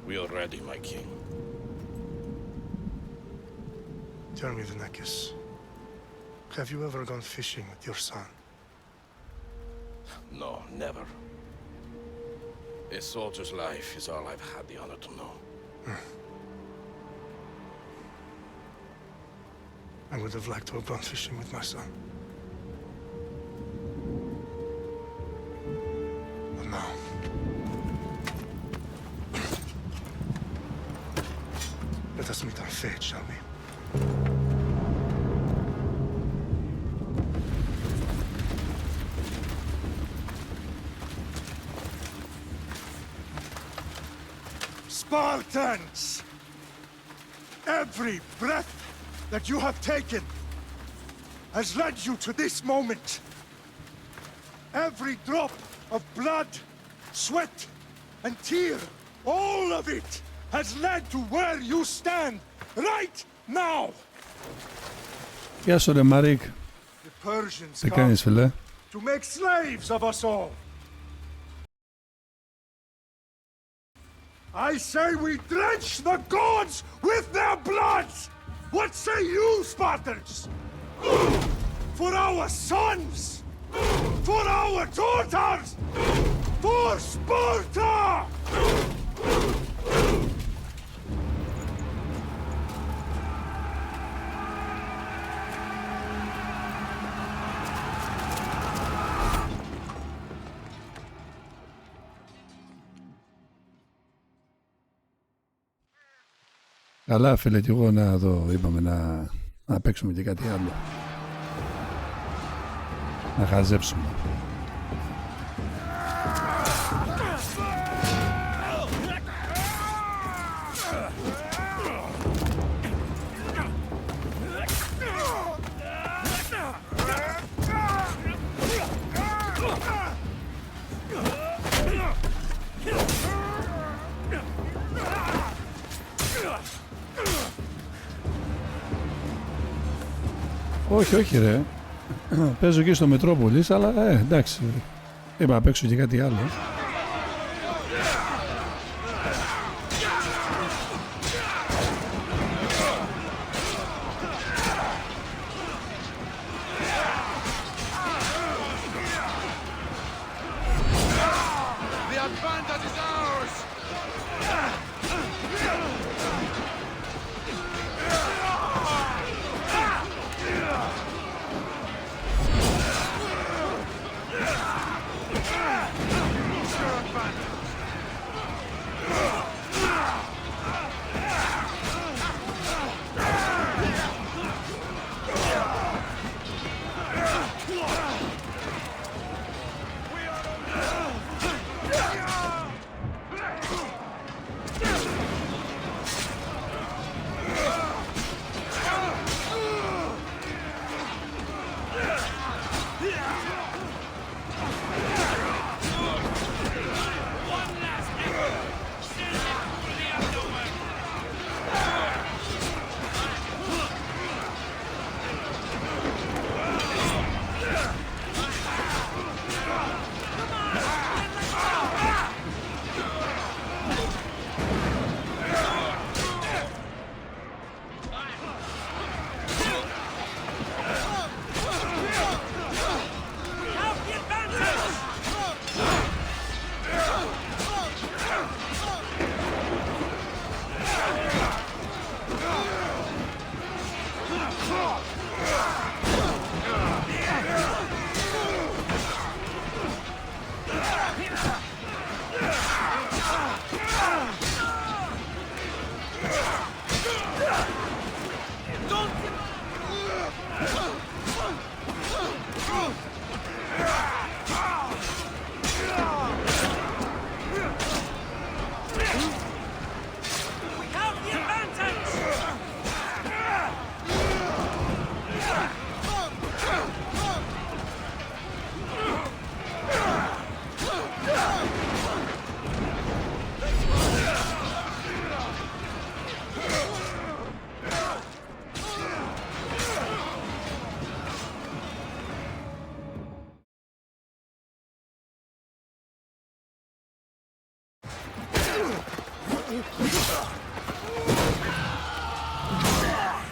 We are ready, my king. Tell me, the Nekis. Have you ever gone fishing with your son? No, never. A soldier's life is all I've had the honor to know. I would have liked to have gone fishing with my son. But no. Let us meet our fate, shall we? Spartans! Every breath that you have taken has led you to this moment. Every drop of blood, sweat, and tear, all of it has led to where you stand right now. Γεια σου ρε Μαρίκ. The Persians Τι come κάνεις φίλε? to make slaves of us all. I say we drench the gods with their bloods! What say you, Spartans? For our sons! For our daughters! For Sparta! Καλά φίλε, και εγώ να δω, είπαμε να παίξουμε και κάτι άλλο. Να χαζέψουμε. Όχι, όχι ρε. Παίζω και στο Μετρόπολης, αλλά εντάξει. Είπα να παίξω και κάτι άλλο.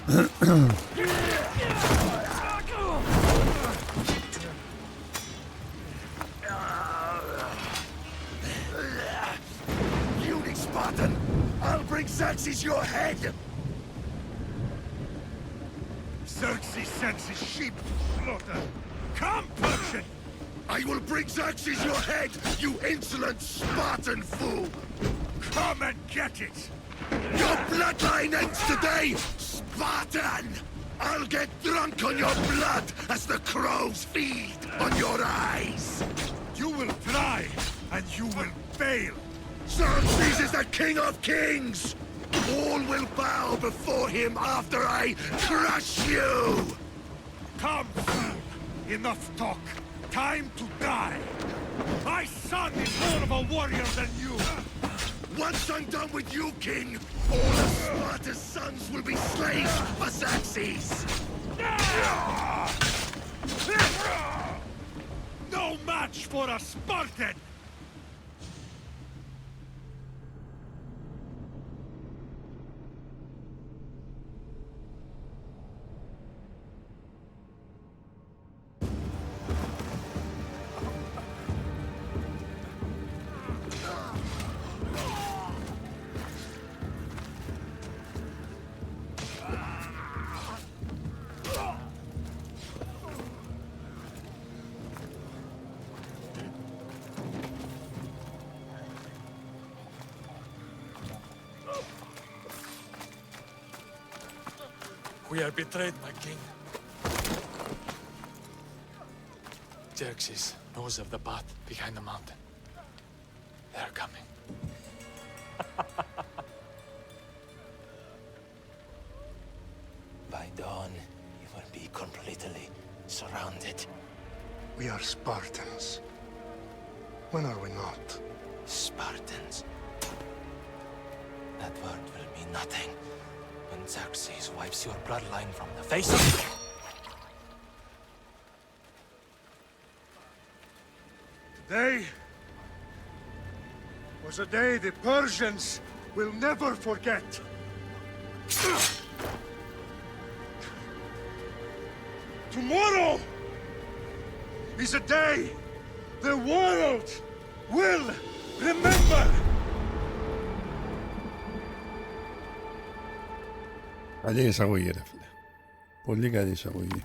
Puny Spartan! I'll bring Xerxes your head! Xerxes sends his sheep to slaughter. Come, Persian! I will bring Xerxes your head, you insolent Spartan fool! Come and get it! Your bloodline ends today, Spartan! I'll get drunk on your blood as the crows feed on your eyes! You will try, and you will fail! Xerxes is the king of kings! All will bow before him after I crush you! Come, fool! Enough talk! Time to die! My son is more of a warrior than you! Once I'm done with you, king, all of Sparta's sons will be slaves for Xerxes! No match for a Spartan! We are betrayed, my king. Xerxes knows of the path behind the mountain. They're coming. By dawn, you will be completely surrounded. We are Spartans. When are we not? Spartans. That word will mean nothing when Xerxes wipes your bloodline from the face of... Today was a day the Persians will never forget. Tomorrow is a day the world will remember. Καλή εισαγωγή ρε φίλε. Πολύ καλή εισαγωγή.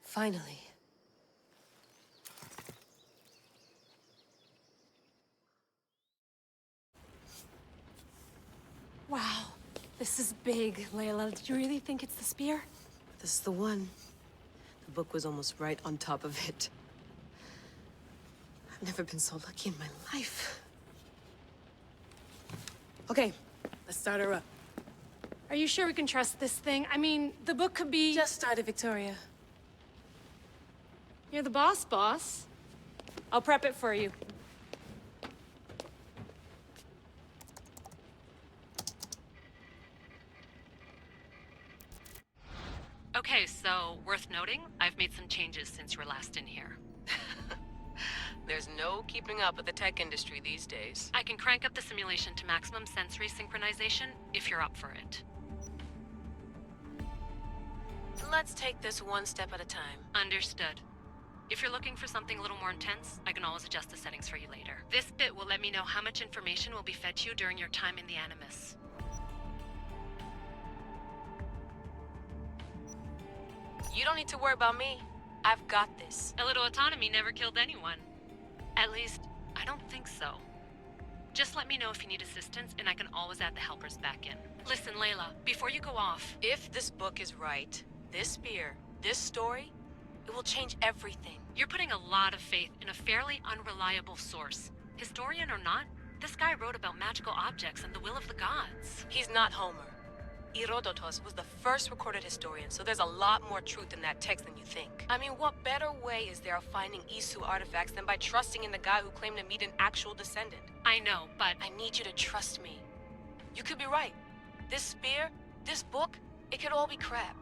Finally. Wow, this is big, Layla. Do you really think it's the spear? This is the one. The book was almost right on top of it. I've never been so lucky in my life. Okay, let's start her up. Are you sure we can trust this thing? I mean, the book could be... Just started, Victoria. You're the boss. I'll prep it for you. Okay, so worth noting, I've made some changes since you were last in here. There's no keeping up with the tech industry these days. I can crank up the simulation to maximum sensory synchronization if you're up for it. Let's take this one step at a time. Understood. If you're looking for something a little more intense, I can always adjust the settings for you later. This bit will let me know how much information will be fed to you during your time in the Animus. You don't need to worry about me. I've got this. A little autonomy never killed anyone. At least, I don't think so. Just let me know if you need assistance, and I can always add the helpers back in. Listen, Layla, before you go off... If this book is right, this spear, this story, it will change everything. You're putting a lot of faith in a fairly unreliable source. Historian or not, this guy wrote about magical objects and the will of the gods. He's not Homer. Herodotus was the first recorded historian, so there's a lot more truth in that text than you think. I mean, what better way is there of finding Isu artifacts than by trusting in the guy who claimed to meet an actual descendant? I know, but... I need you to trust me. You could be right. This spear, this book, it could all be crap.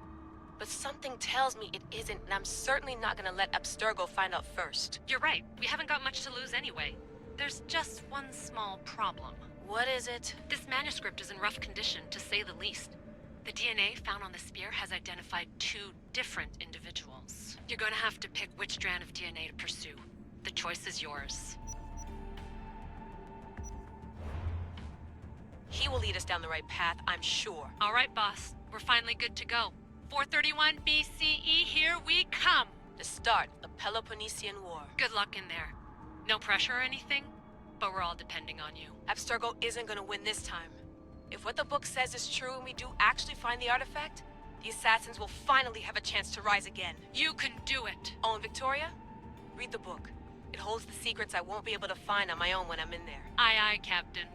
But something tells me it isn't, and I'm certainly not gonna let Abstergo find out first. You're right. We haven't got much to lose anyway. There's just one small problem. What is it? This manuscript is in rough condition, to say the least. The DNA found on the spear has identified 2 different individuals. You're going to have to pick which strand of DNA to pursue. The choice is yours. He will lead us down the right path, I'm sure. All right, boss. We're finally good to go. 431 BCE, here we come! The start of the Peloponnesian War. Good luck in there. No pressure or anything, but we're all depending on you. Abstergo isn't gonna win this time. If what the book says is true and we do actually find the artifact, the assassins will finally have a chance to rise again. You can do it! Oh, and Victoria? Read the book. It holds the secrets I won't be able to find on my own when I'm in there. Aye, aye, Captain.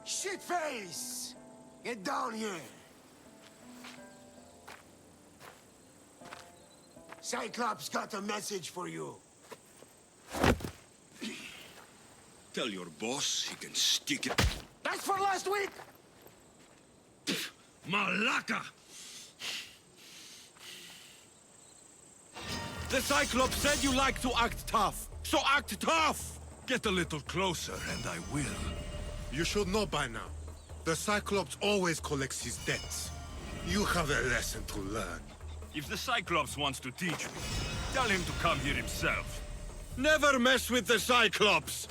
Shitface! Get down here! Cyclops got a message for you. Tell your boss he can stick it. That's for last week! Malaka! The Cyclops said you like to act tough, so act tough! Get a little closer and I will. You should know by now. The Cyclops always collects his debts. You have a lesson to learn. If the Cyclops wants to teach me, tell him to come here himself. Never mess with the Cyclops!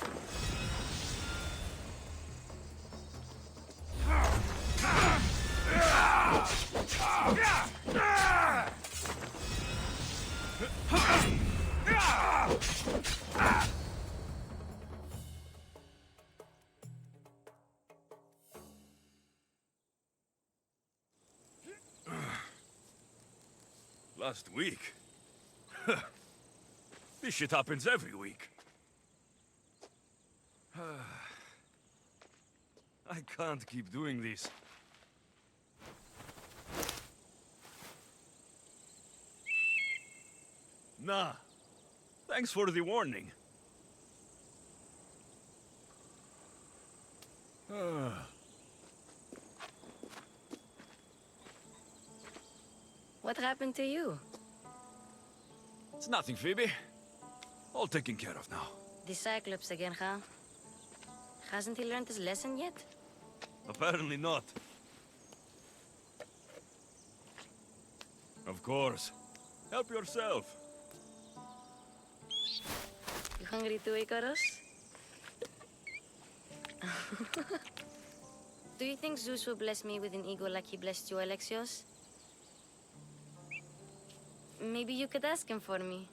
Last week? This shit happens every week. I can't keep doing this. Nah. Thanks for the warning. What happened to you? It's nothing, Phoebe. All taken care of now. The Cyclops again, huh? Hasn't he learned his lesson yet? Apparently not. Of course. Help yourself. You hungry too, Icarus? Do you think Zeus will bless me with an ego like he blessed you, Alexios? Maybe you could ask him for me.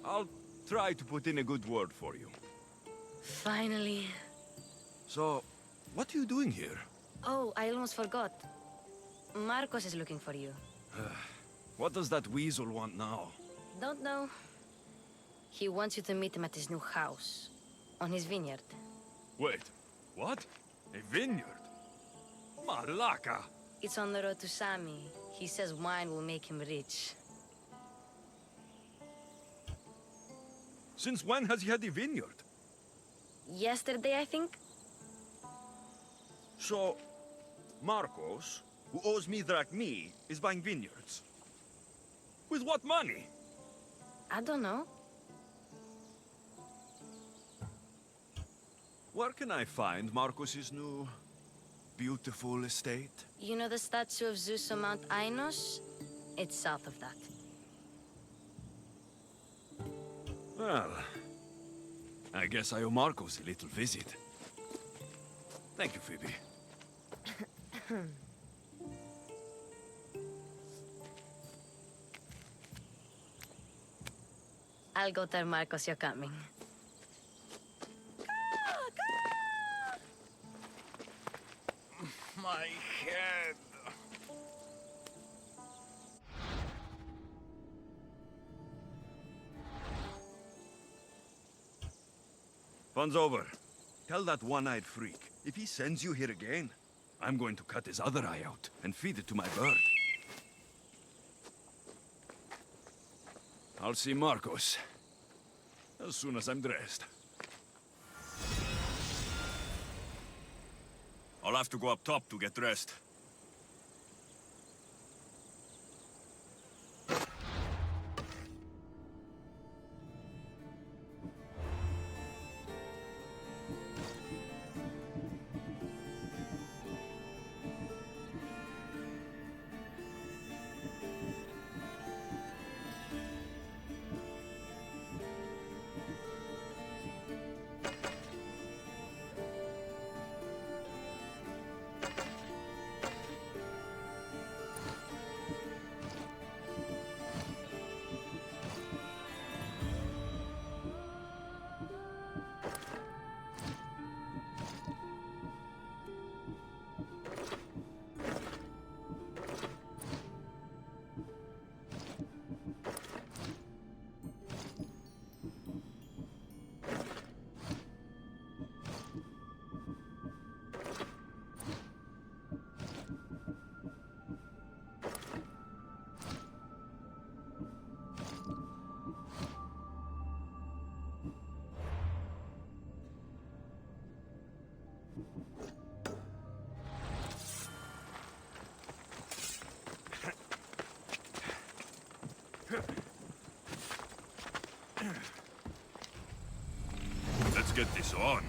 I'll try to put in a good word for you. Finally. So, what are you doing here? Oh, I almost forgot. Marcos is looking for you. What does that weasel want now? Don't know. He wants you to meet him at his new house. On his vineyard. Wait, what? A vineyard? Malaka! It's on the road to Sami. He says wine will make him rich. Since when has he had a vineyard? Yesterday, I think? So, Marcos, who owes me drachmi, is buying vineyards. With what money? I don't know. Where can I find Marcos's new, beautiful estate? You know the statue of Zeus on Mount Ainos? It's south of that. Well, I guess I owe Marcos a little visit. Thank you, Phoebe. I'll go tell Marcos you're coming. My head. Fun's over. Tell that one-eyed freak, if he sends you here again, I'm going to cut his other eye out and feed it to my bird. I'll see Marcos as soon as I'm dressed. I'll have to go up top to get dressed. Let's get this on.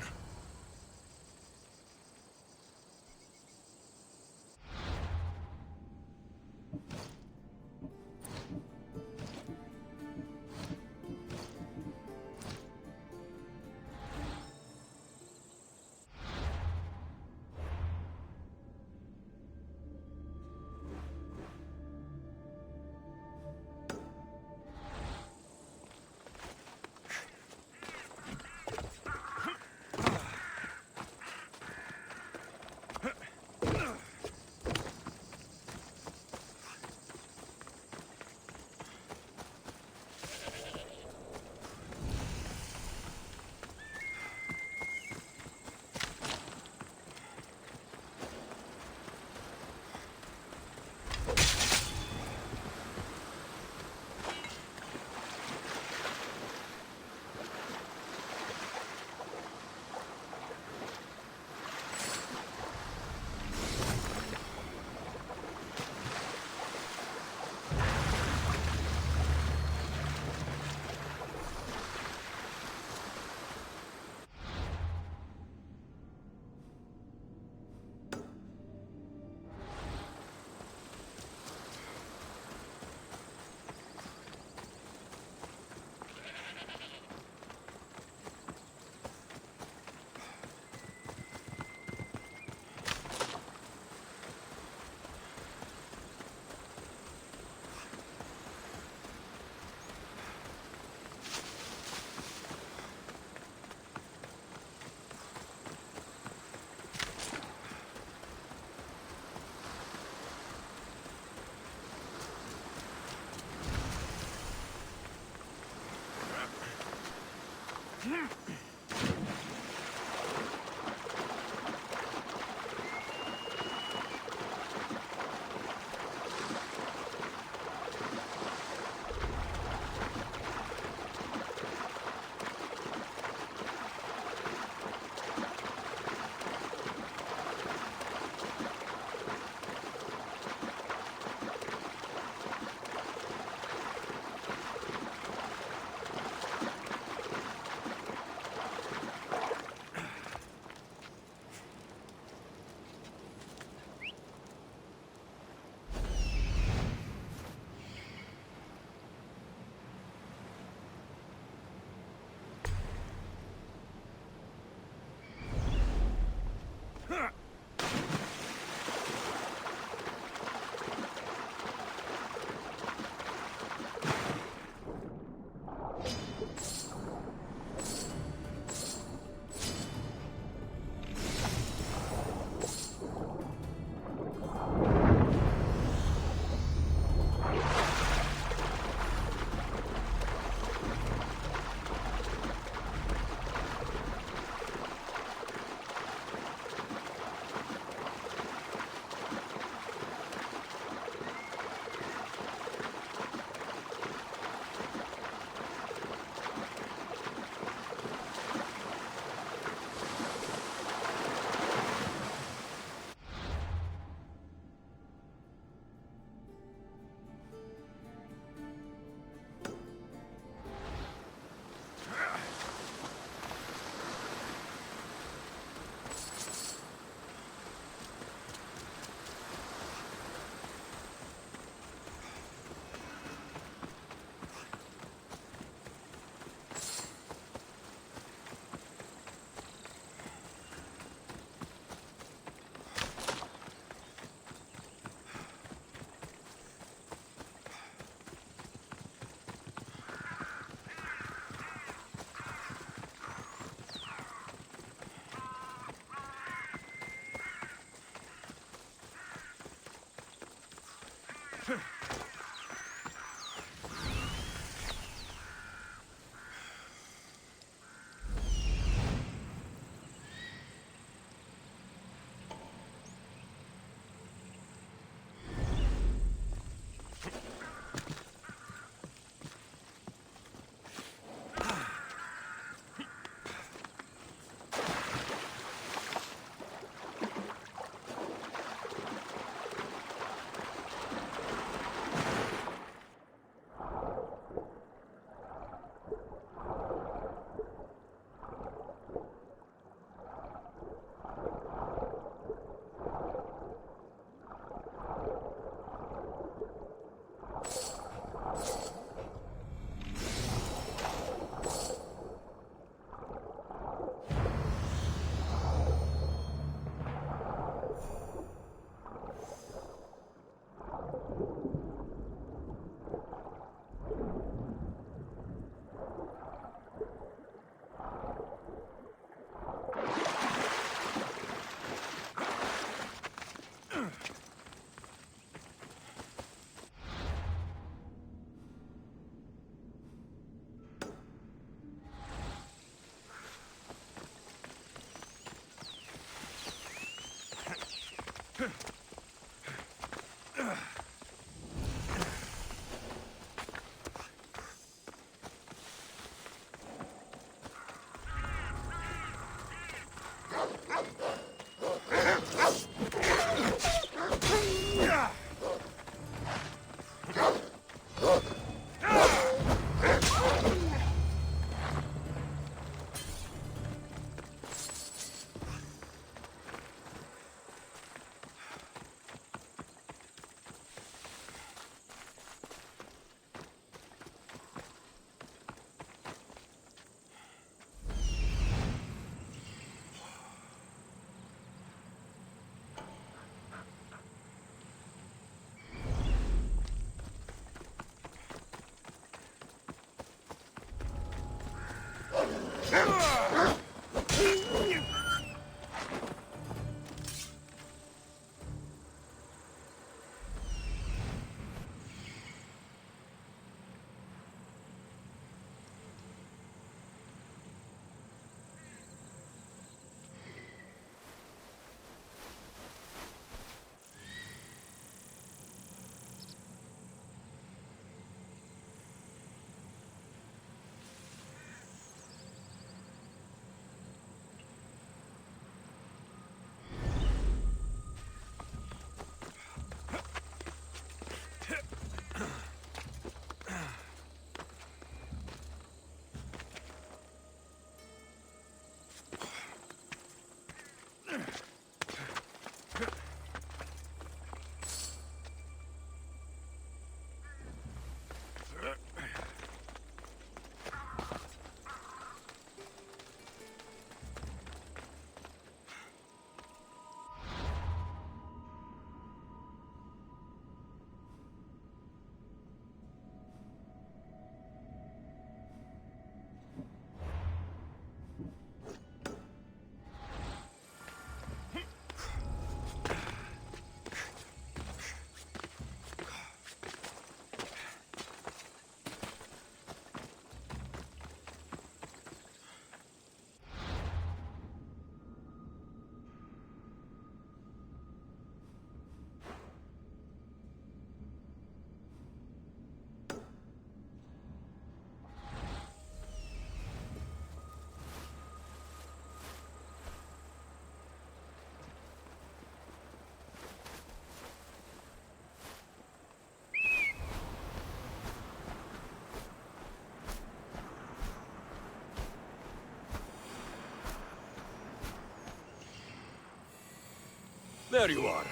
There you are.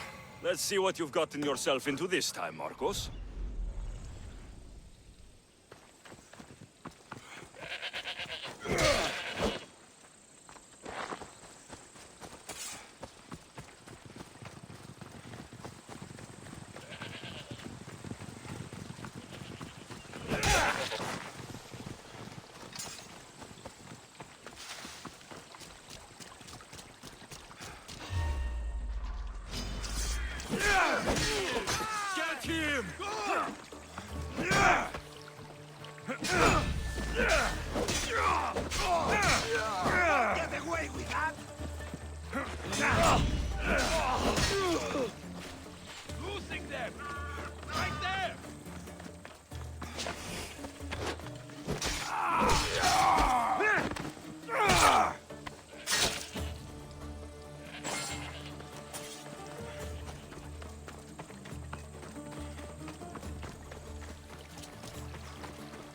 Let's see what you've gotten yourself into this time, Marcos. Get him! Get away with that! Losing them! Right there!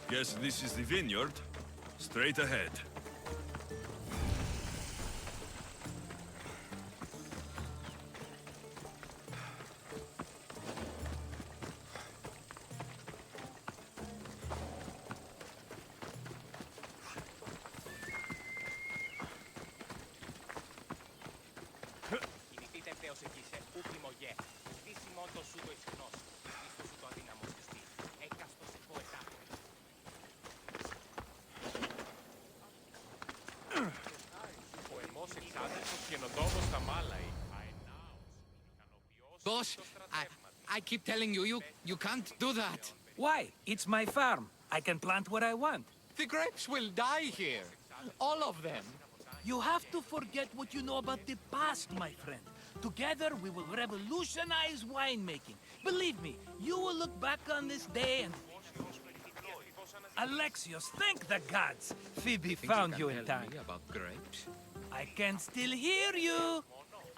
Guess this is the vineyard. Straight ahead. Boss, I keep telling you, you can't do that. Why? It's my farm. I can plant what I want. The grapes will die here. All of them. You have to forget what you know about the past, my friend. Together, we will revolutionize winemaking. Believe me, you will look back on this day and... Alexios, thank the gods! Phoebe found you in time. About grapes? I can still hear you!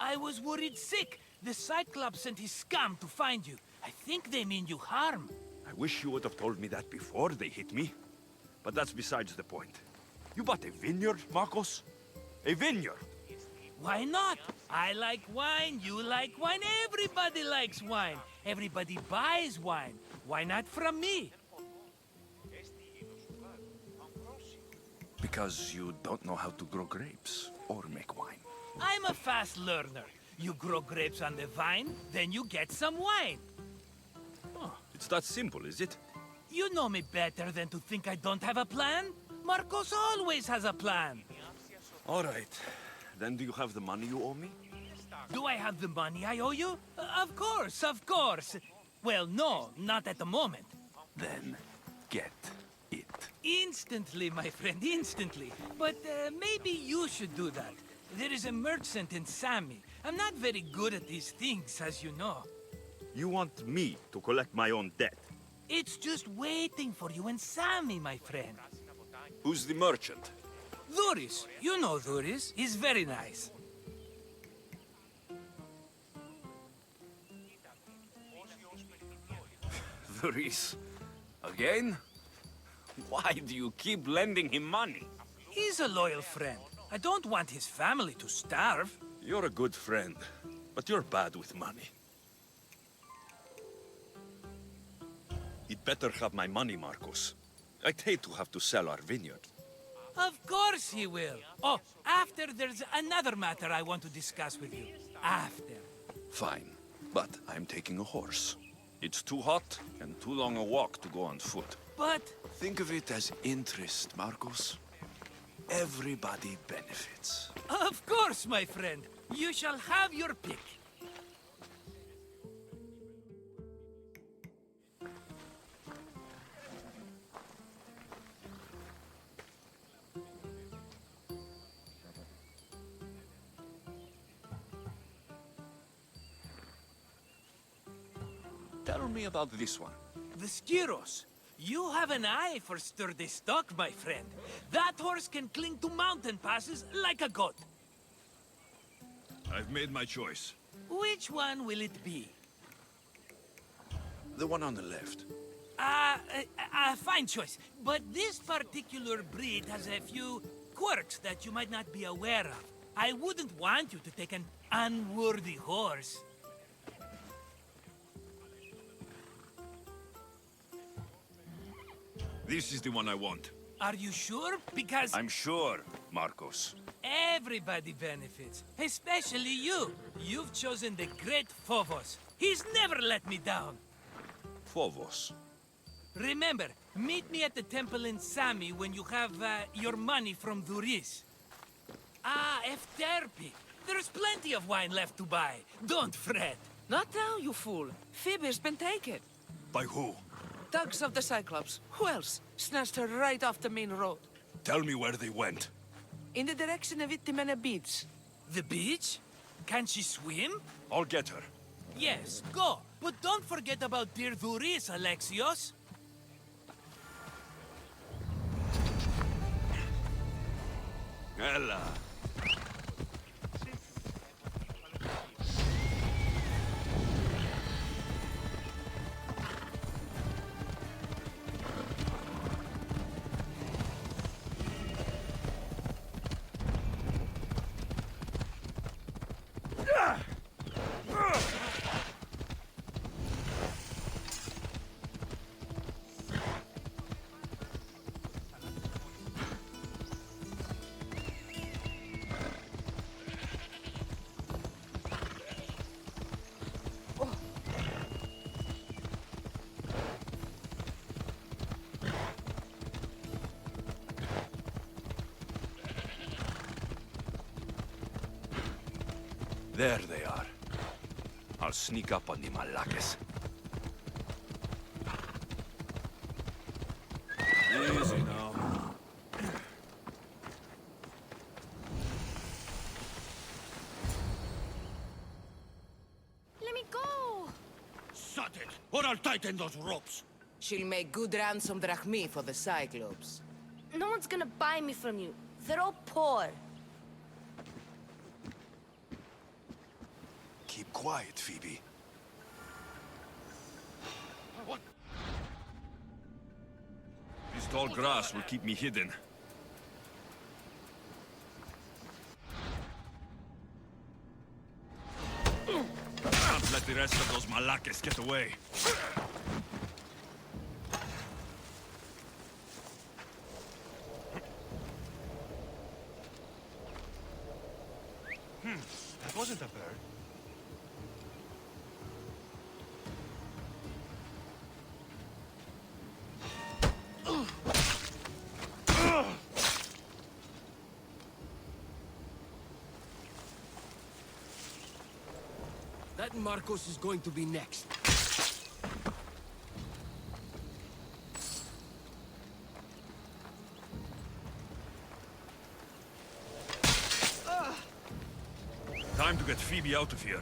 I was worried sick. The Cyclops sent his scum to find you. I think they mean you harm. I wish you would have told me that before they hit me. But that's besides the point. You bought a vineyard, Marcos? A vineyard? Why not? I like wine, you like wine, everybody likes wine. Everybody buys wine. Why not from me? Because you don't know how to grow grapes or make wine. I'm a fast learner. You grow grapes on the vine, then you get some wine. Oh, it's that simple, is it? You know me better than to think I don't have a plan. Marcos always has a plan. All right. Then do you have the money you owe me? Do I have the money I owe you? Of course, of course. Well, no, not at the moment. Then get it. Instantly, my friend, instantly. But maybe you should do that. There is a merchant in Sami. I'm not very good at these things, as you know. You want me to collect my own debt? It's just waiting for you in Sami, my friend. Who's the merchant? Duris. You know Duris. He's very nice. Duris? Again? Why do you keep lending him money? He's a loyal friend. I don't want his family to starve. You're a good friend, but you're bad with money. He'd better have my money, Marcos. I'd hate to have to sell our vineyard. Of course he will. Oh, after there's another matter I want to discuss with you. After. Fine, but I'm taking a horse. It's too hot and too long a walk to go on foot. But... Think of it as interest, Marcos. Everybody benefits. Of course, my friend. You shall have your pick. Tell me about this one. The Skiros. You have an eye for sturdy stock, my friend. That horse can cling to mountain passes like a goat. I've made my choice. Which one will it be? The one on the left. Fine choice. But this particular breed has a few quirks that you might not be aware of. I wouldn't want you to take an unworthy horse. This is the one I want. Are you sure? Because... I'm sure, Marcos. Everybody benefits. Especially you. You've chosen the great Phobos. He's never let me down. Phobos. Remember, meet me at the temple in Sami when you have your money from Duris. Ah, Efterpi. There's plenty of wine left to buy. Don't fret. Not now, you fool. Phoebe's been taken. By who? Thugs of the Cyclops. Who else? Snatched her right off the main road. Tell me where they went. In the direction of Itimena Beach. The beach? Can she swim? I'll get her. Yes, go. But don't forget about dear Duris, Alexios. Ella. There they are. I'll sneak up on the Malakes. Easy now. Let me go! Shut it, or I'll tighten those ropes. She'll make good ransom drachmi for the Cyclops. No one's gonna buy me from you. They're all poor. Keep quiet, Phoebe. What? This tall grass will keep me hidden. Can't let the rest of those Malakes get away. That wasn't a bird. That Marcos is going to be next. Time to get Phoebe out of here.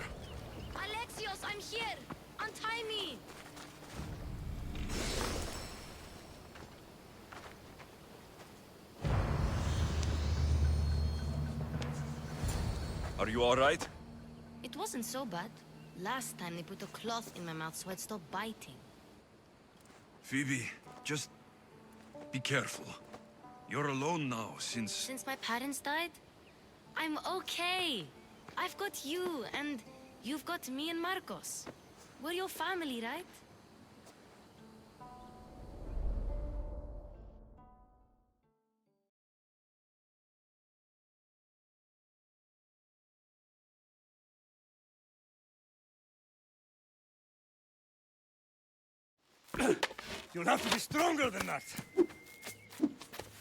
Alexios, I'm here! Untie me! Are you all right? It wasn't so bad. Last time they put a cloth in my mouth so I'd stop biting. Phoebe, just be careful. You're alone now since... Since my parents died, I'm okay. I've got you, and you've got me and Marcos. We're your family, right? You'll have to be stronger than that.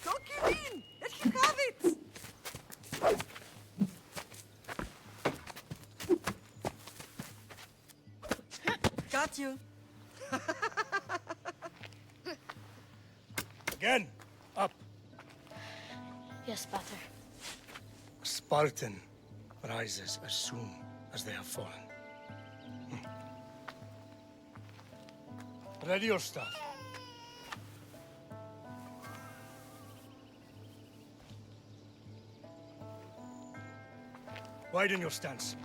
Don't give in! Let him have it! Got you. Again, up. Yes, Pater. A Spartan rises as soon as they have fallen. Ready your stuff. Widen your stance.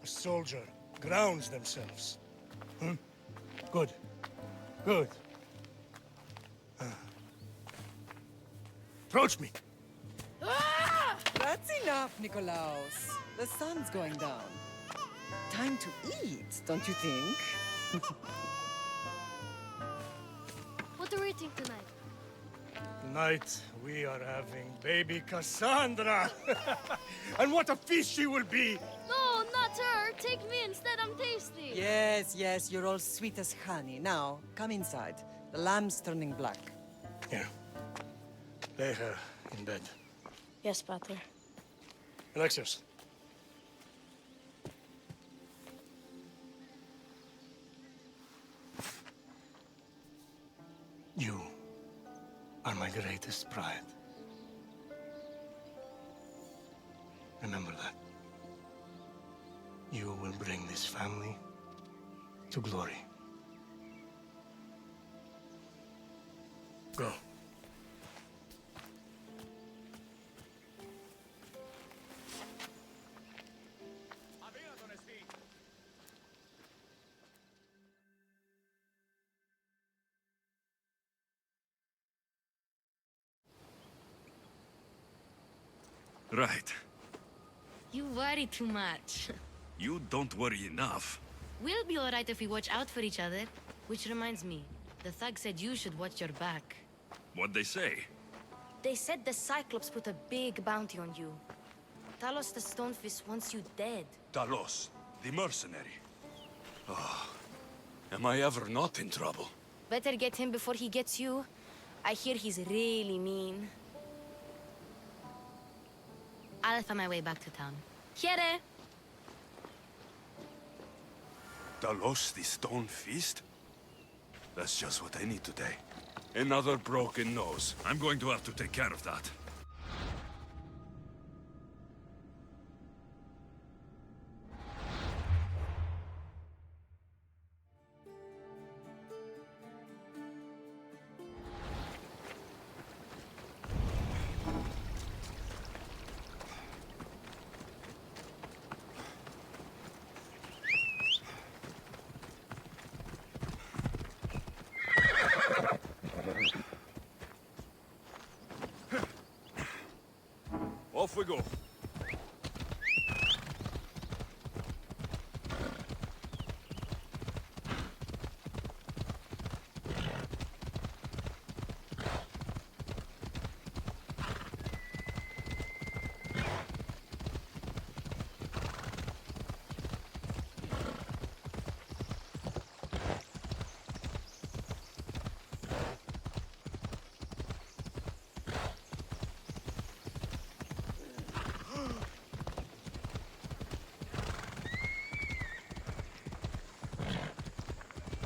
A soldier grounds themselves. Good. Good. Approach me. Ah! That's enough, Nikolaos. The sun's going down. Time to eat, don't you think? What are we eating tonight? Tonight, we are having baby Cassandra. And what a feast she will be! No, not her! Take me instead, I'm tasty! Yes, yes, you're all sweet as honey. Now, come inside. The lamb's turning black. Here. Lay her in bed. Yes, Pater. Alexios. You are my greatest pride. Remember that. You will bring this family to glory. Go. Right. You worry too much. You don't worry enough. We'll be alright if we watch out for each other. Which reminds me, the thug said you should watch your back. What'd they say? They said the Cyclops put a big bounty on you. Talos the Stonefist wants you dead. Talos, the mercenary. Oh, am I ever not in trouble? Better get him before he gets you. I hear he's really mean. I'll find my way back to town. Here! Talos, the Stone Fist? That's just what I need today. Another broken nose. I'm going to have to take care of that. Off we go.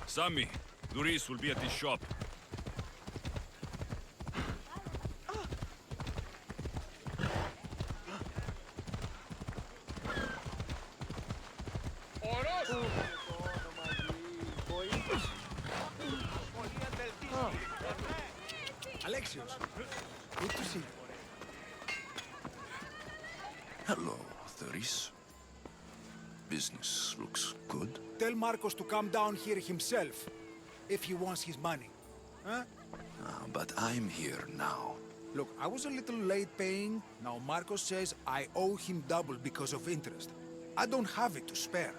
Sammy, Luis will be at his shop. Alexios, good to see you. Hello, Luis. Business looks good. Tell Marcos to come down here himself, if he wants his money. Huh? But I'm here now. Look, I was a little late paying. Now Marcos says I owe him double because of interest. I don't have it to spare.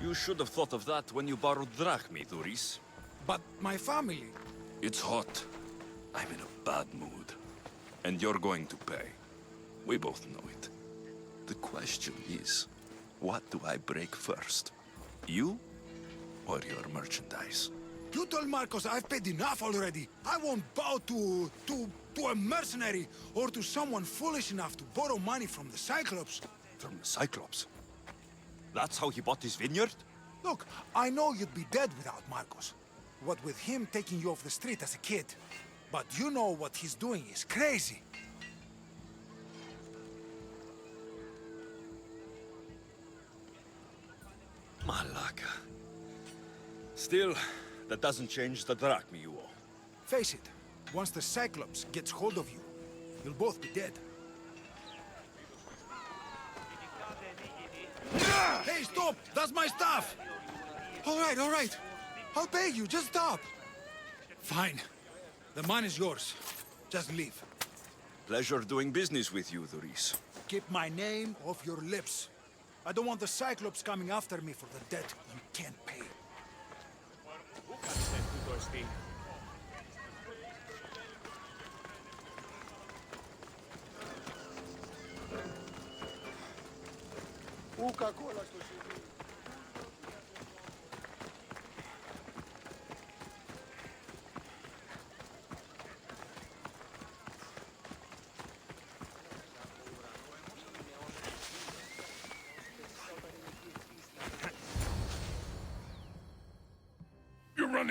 You should have thought of that when you borrowed drachmi, Luis. But my family... It's hot. I'm in a bad mood. And you're going to pay. We both know it. The question is, what do I break first? You or your merchandise? You told Marcos I've paid enough already. I won't bow to a mercenary or to someone foolish enough to borrow money from the Cyclops. From the Cyclops? That's how he bought his vineyard? Look, I know you'd be dead without Marcos. What with him taking you off the street as a kid. But you know what he's doing is crazy. Malaka. Still, that doesn't change the drachmi you owe. Face it, once the Cyclops gets hold of you, you'll both be dead. Hey, stop! That's my stuff! All right. I'll pay you, just stop. Fine. The money is yours. Just leave. Pleasure doing business with you, Luis. Keep my name off your lips. I don't want the Cyclops coming after me for the debt you can't pay.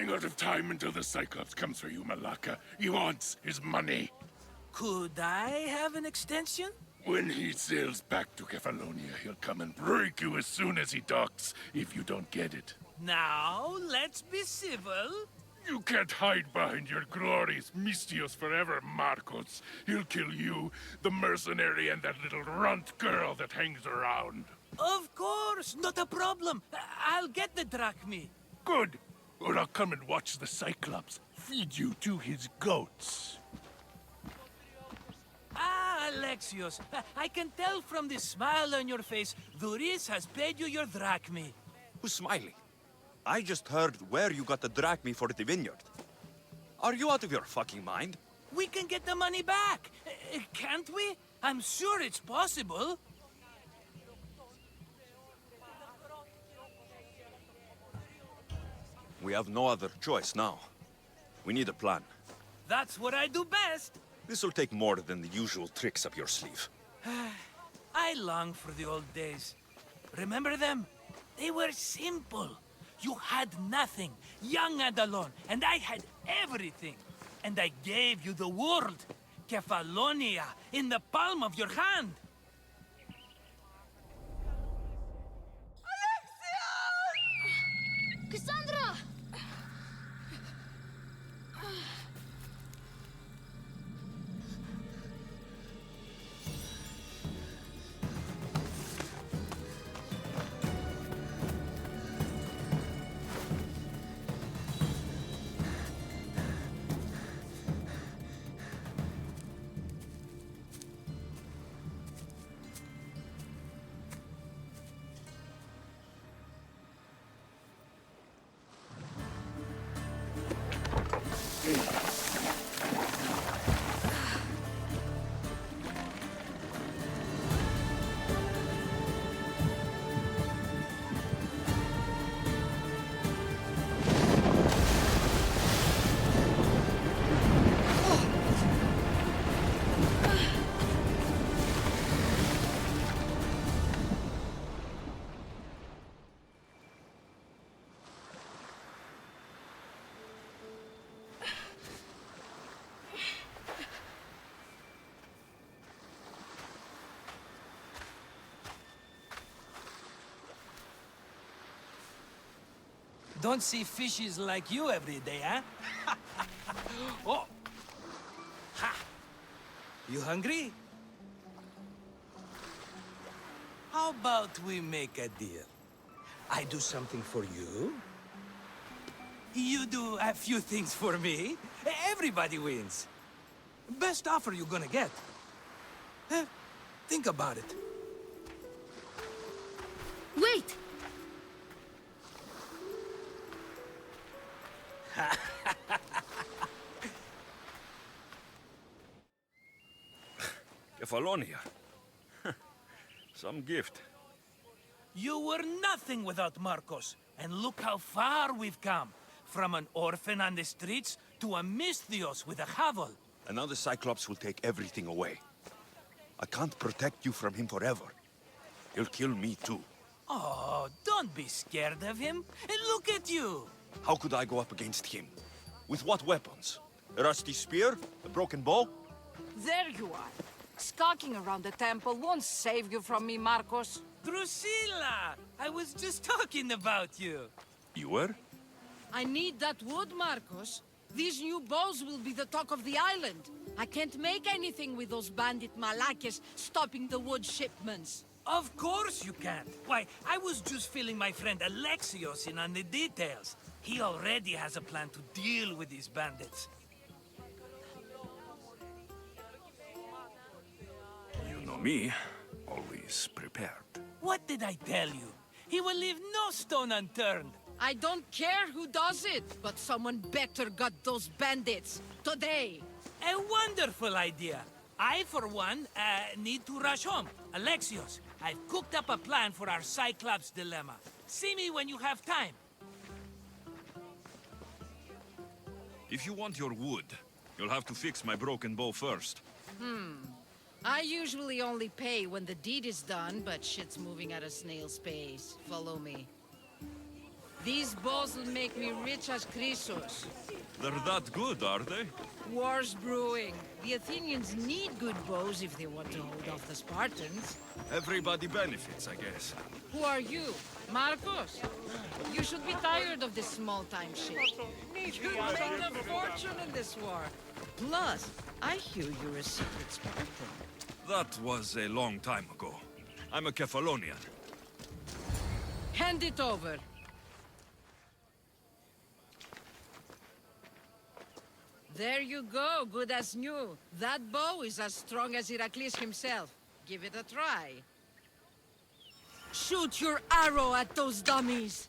running out of time until the Cyclops comes for you, Malaka. He wants his money. Could I have an extension? When he sails back to Kefalonia, he'll come and break you as soon as he docks, if you don't get it. Now, let's be civil. You can't hide behind your glories, Mistios forever, Marcos. He'll kill you, the mercenary, and that little runt girl that hangs around. Of course, not a problem. I'll get the drachmi. Good. Or I'll come and watch the Cyclops feed you to his goats. Ah, Alexios, I can tell from the smile on your face, Duris has paid you your drachmi. Who's smiling? I just heard where you got the drachmi for the vineyard. Are you out of your fucking mind? We can get the money back, can't we? I'm sure it's possible. We have no other choice now. We need a plan. That's what I do best. This will take more than the usual tricks up your sleeve. I long for the old days. Remember them? They were simple. You had nothing, young and alone, and I had everything. And I gave you the world, Kefalonia, in the palm of your hand. Cassandra! Don't see fishes like you every day, huh? Oh! Ha! You hungry? How about we make a deal? I do something for you. You do a few things for me. Everybody wins. Best offer you're gonna get. Think about it. Wait! Kefalonia. Some gift. You were nothing without Marcos, and look how far we've come. From an orphan on the streets to a Misthios with a hovel. And now the Cyclops will take everything away. I can't protect you from him forever. He'll kill me too. Oh, don't be scared of him. And look at you. How could I go up against him? With what weapons? A rusty spear? A broken bow? There you are. Skulking around the temple won't save you from me, Marcos. Drusilla! I was just talking about you. You were? I need that wood, Marcos. These new bows will be the talk of the island. I can't make anything with those bandit malakes stopping the wood shipments. Of course you can't. Why, I was just filling my friend Alexios in on the details. He already has a plan to deal with these bandits. You know me, always prepared. What did I tell you? He will leave no stone unturned. I don't care who does it, but someone better got those bandits. Today. A wonderful idea. I, for one, need to rush home. Alexios, I've cooked up a plan for our Cyclops dilemma. See me when you have time. If you want your wood, you'll have to fix my broken bow first. I usually only pay when the deed is done, but shit's moving at a snail's pace. Follow me. These bows will make me rich as Chrysos. They're that good, are they? War's brewing. The Athenians need good bows if they want to hold off the Spartans. Everybody benefits, I guess. Who are you? Marcos? You should be tired of this small-time shit. You'll make a fortune in this war. Plus, I hear you're a secret Spartan. That was a long time ago. I'm a Kephalonian. Hand it over. There you go, good as new. That bow is as strong as Heracles himself. Give it a try. Shoot your arrow at those dummies!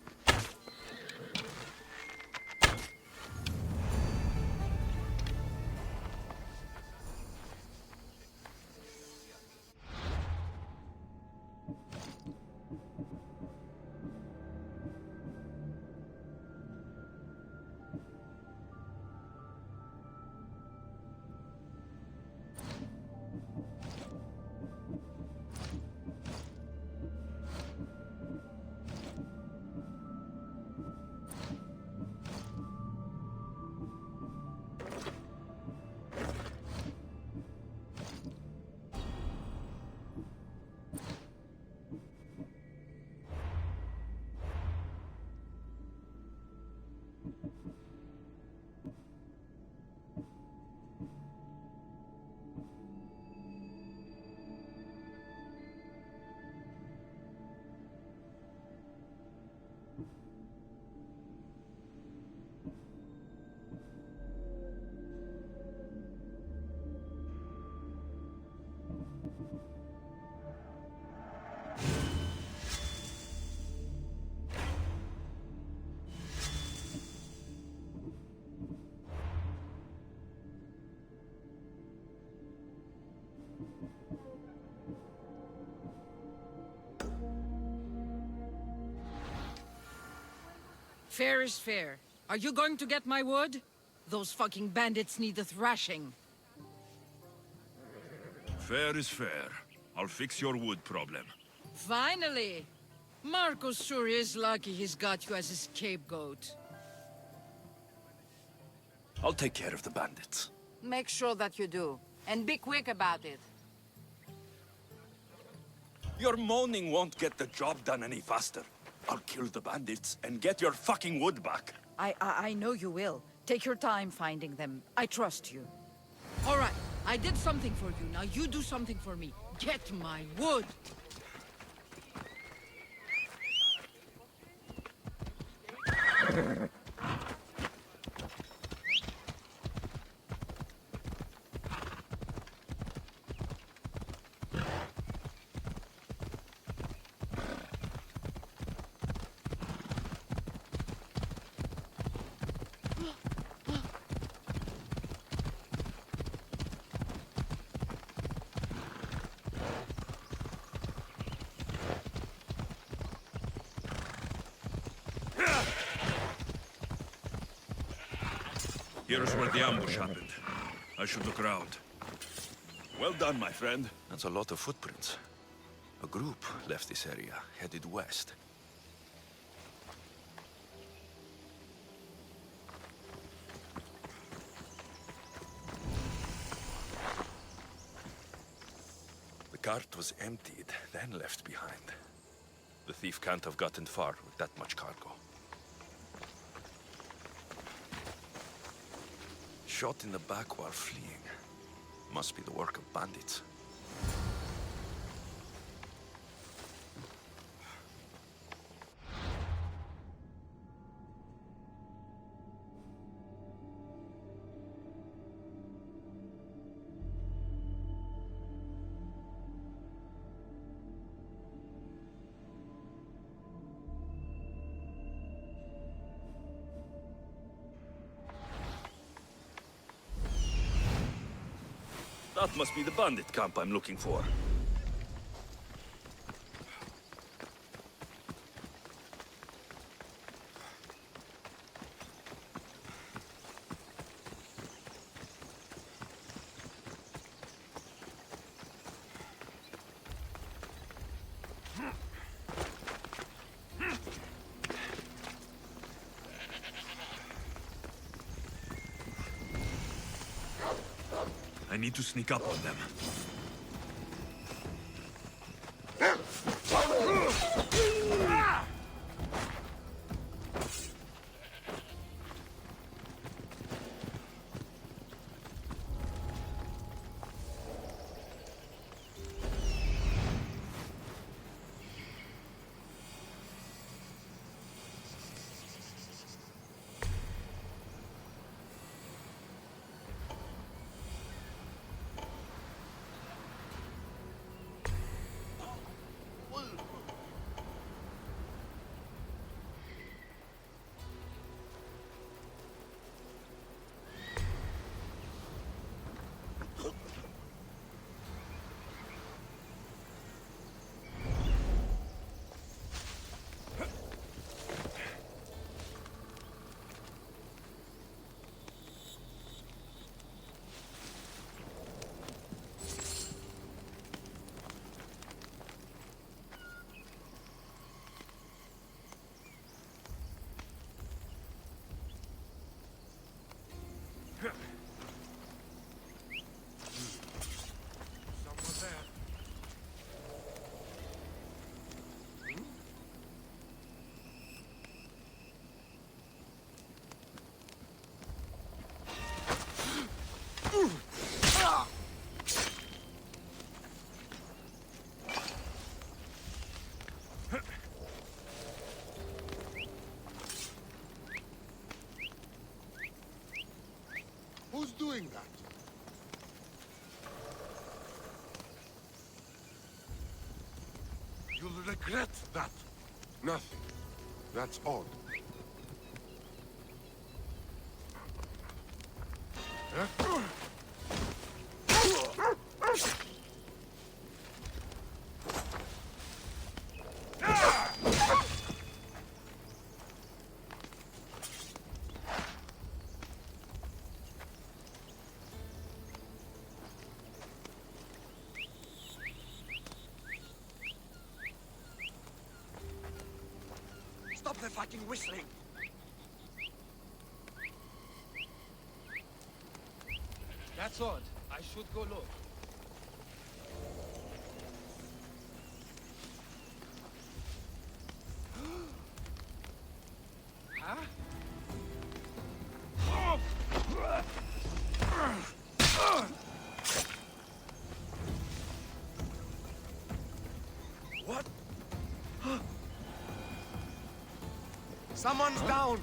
Fair is fair. Are you going to get my wood? Those fucking bandits need a thrashing. Fair is fair. I'll fix your wood problem. Finally! Marcos sure is lucky he's got you as his scapegoat. I'll take care of the bandits. Make sure that you do. And be quick about it. Your moaning won't get the job done any faster. I'll kill the bandits and get your fucking wood back. I know you will. Take your time finding them. I trust you. All right, I did something for you. Now you do something for me. Get my wood! Here's where the ambush happened. I should look around. Well done, my friend. That's a lot of footprints. A group left this area, headed west. The cart was emptied, then left behind. The thief can't have gotten far with that much cargo. Shot in the back while fleeing. Must be the work of bandits. That must be the bandit camp I'm looking for. I need to sneak up on them. Someone there. Who's doing that? You'll regret that. Nothing. That's odd. Huh? Stop the fucking whistling! That's odd. I should go look. Huh? What? Someone's down!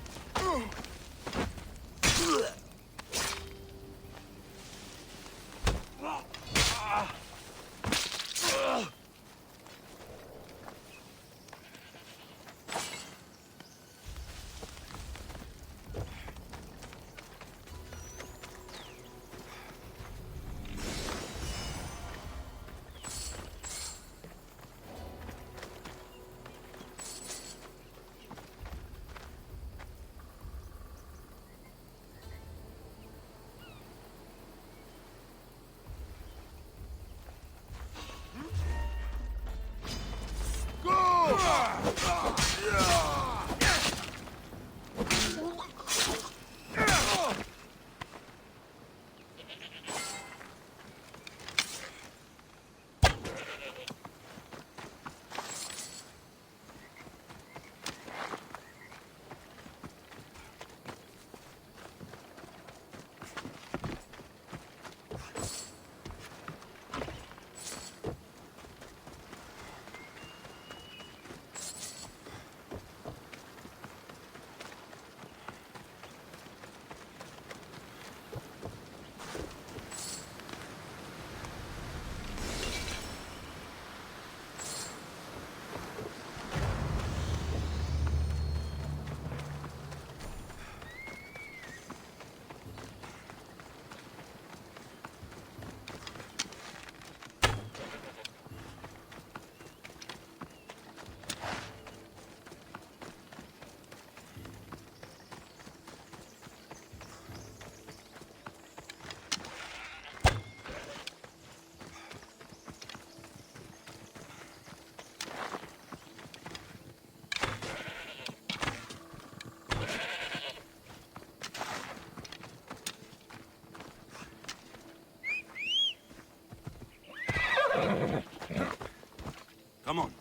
Come on.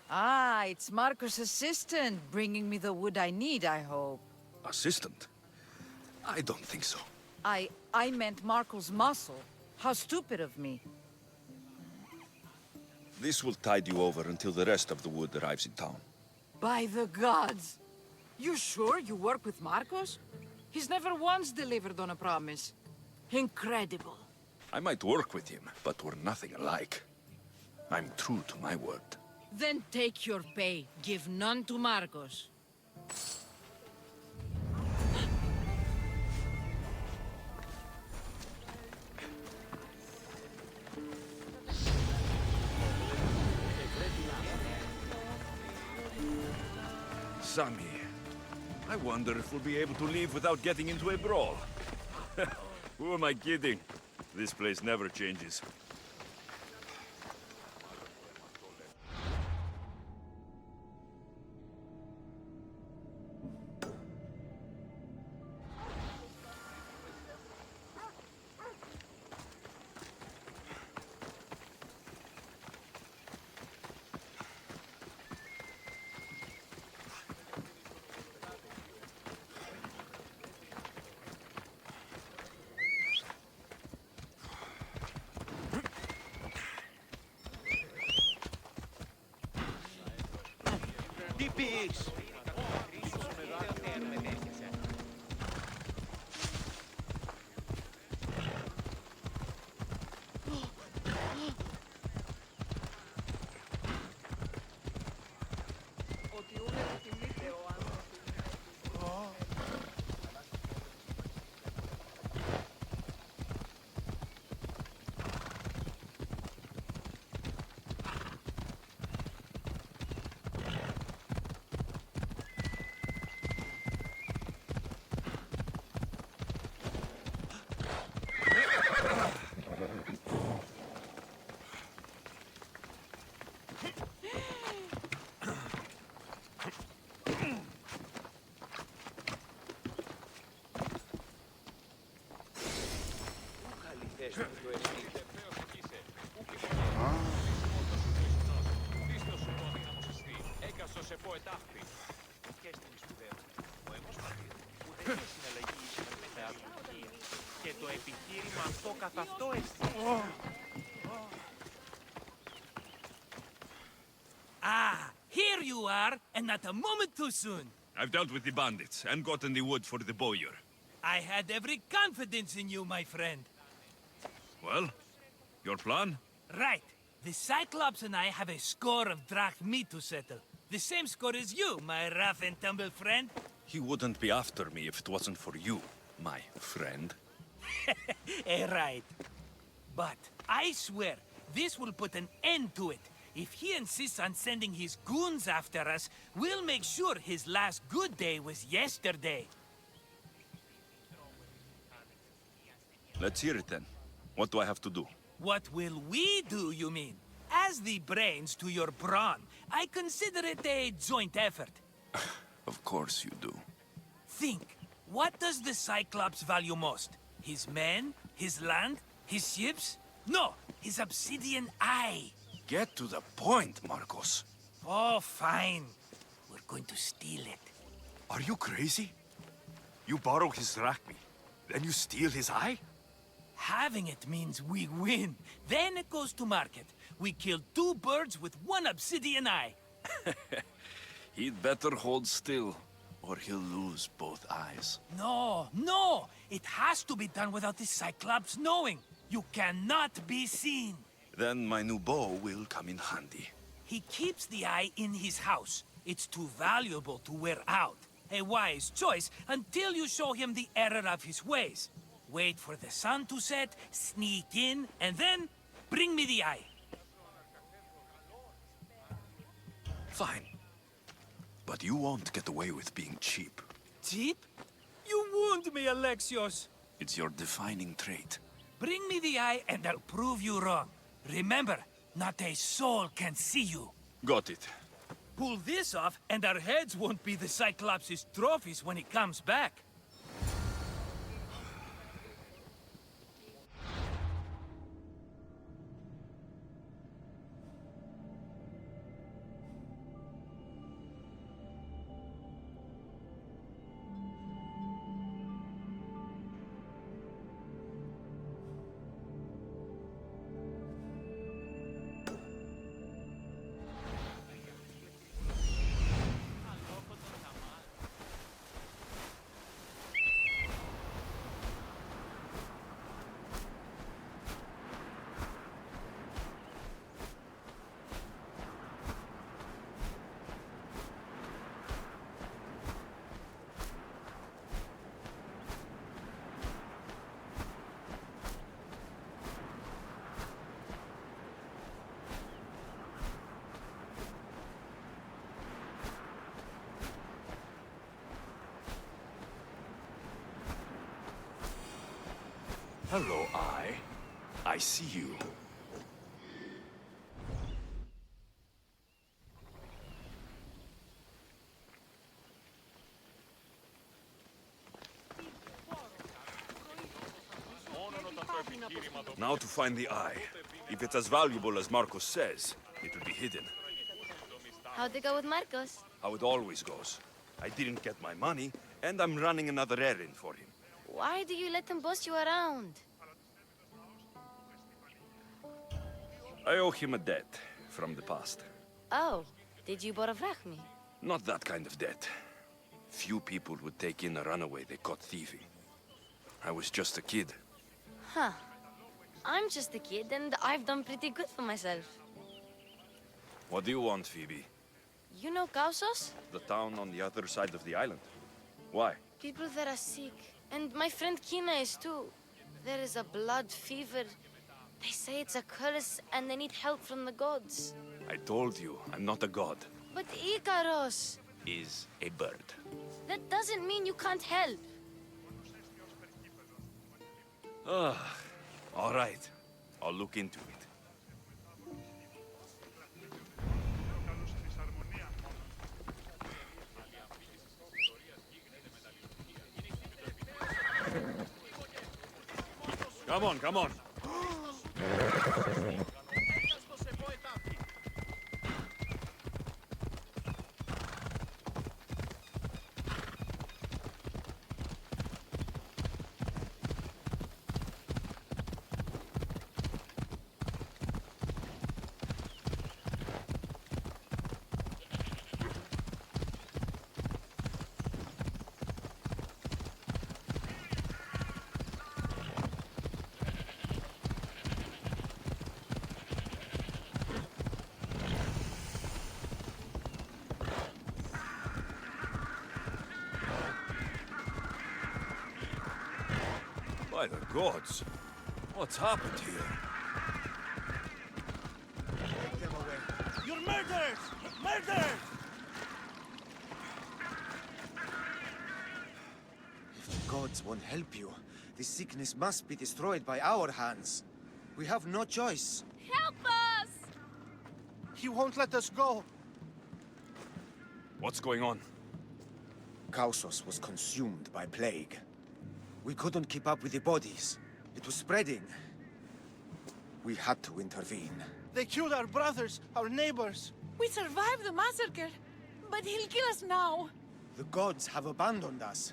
Ah, it's Marco's assistant bringing me the wood I need, I hope. Assistant? I don't think so. I meant Marco's muscle. How stupid of me. This will tide you over until the rest of the wood arrives in town. By the gods! You sure you work with Marcos? He's never once delivered on a promise. Incredible. I might work with him, but we're nothing alike. I'm true to my word. Then take your pay. Give none to Marcos. Sammy, I wonder if we'll be able to leave without getting into a brawl. Who am I kidding? This place never changes. Peace. Ah, here you are, and not a moment too soon. I've dealt with the bandits and gotten the wood for the bowyer. I had every confidence in you, my friend. Well, your plan? Right. The Cyclops and I have a score of drachmi to settle. The same score as you, my rough and tumble friend. He wouldn't be after me if it wasn't for you, my friend. Right. But I swear, this will put an end to it. If he insists on sending his goons after us, we'll make sure his last good day was yesterday. Let's hear it then. What do I have to do? What will we do, you mean? As the brains to your brawn, I consider it a joint effort. Of course you do. Think, what does the Cyclops value most? His men? His land? His ships? No, his obsidian eye. Get to the point, Marcos. Oh, fine. We're going to steal it. Are you crazy? You borrow his drachmi, then you steal his eye? Having it means we win. Then it goes to market. We kill two birds with one obsidian eye. He'd better hold still, or he'll lose both eyes. No, no! It has to be done without the Cyclops knowing. You cannot be seen. Then my new bow will come in handy. He keeps the eye in his house. It's too valuable to wear out. A wise choice until you show him the error of his ways. Wait for the sun to set, sneak in, and then bring me the eye. Fine. But you won't get away with being cheap. Cheap? You wound me, Alexios. It's your defining trait. Bring me the eye and I'll prove you wrong. Remember, not a soul can see you. Got it. Pull this off and our heads won't be the Cyclops' trophies when he comes back. Hello, Eye. I see you. Now to find the eye. If it's as valuable as Marcos says, it will be hidden. How'd it go with Marcos? How it always goes. I didn't get my money, and I'm running another errand for him. Why do you let him boss you around? I owe him a debt from the past. Oh, did you borrow me? Not that kind of debt. Few people would take in a runaway they caught thieving. I was just a kid. Huh. I'm just a kid and I've done pretty good for myself. What do you want, Phoebe? You know Kausos? The town on the other side of the island. Why? People there are sick. And my friend Kina is too. There is a blood fever. They say it's a curse and they need help from the gods. I told you, I'm not a god. But Ikaros Is a bird. that doesn't mean you can't help. All right. I'll look into it. Come on, come on. By the gods, what's happened here? Take them away. You're murderers! Murderers! If the gods won't help you, this sickness must be destroyed by our hands. We have no choice. Help us! He won't let us go. What's going on? Kausos was consumed by plague. We couldn't keep up with the bodies. It was spreading. We had to intervene. They killed our brothers, our neighbors. We survived the massacre, but he'll kill us now. The gods have abandoned us.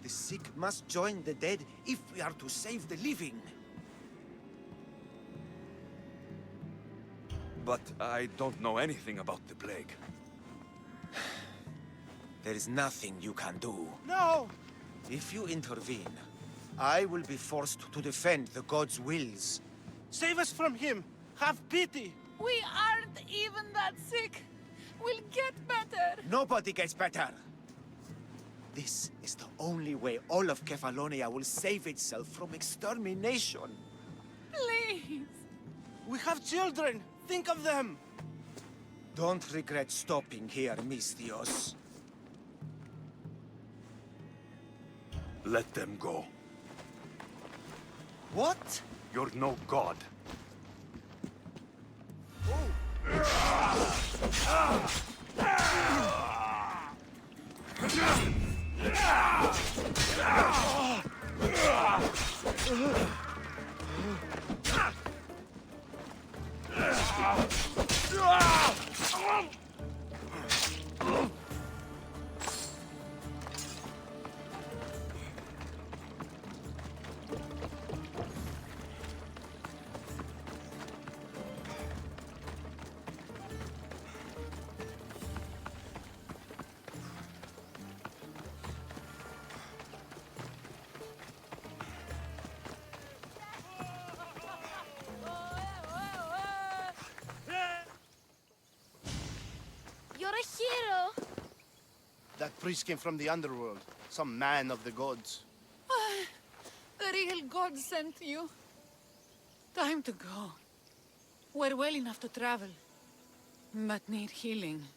The sick must join the dead if we are to save the living. But I don't know anything about the plague. There is nothing you can do. No! If you intervene, I will be forced to defend the gods' wills. Save us from him! Have pity! We aren't even that sick. We'll get better. Nobody gets better! This is the only way all of Kefalonia will save itself from extermination. Please. We have children! Think of them! Don't regret stopping here, Mistios. Let them go. What? You're no god. You're a hero! That priest came from the underworld. Some man of the gods. The real god sent you. Time to go. We're well enough to travel, but need healing.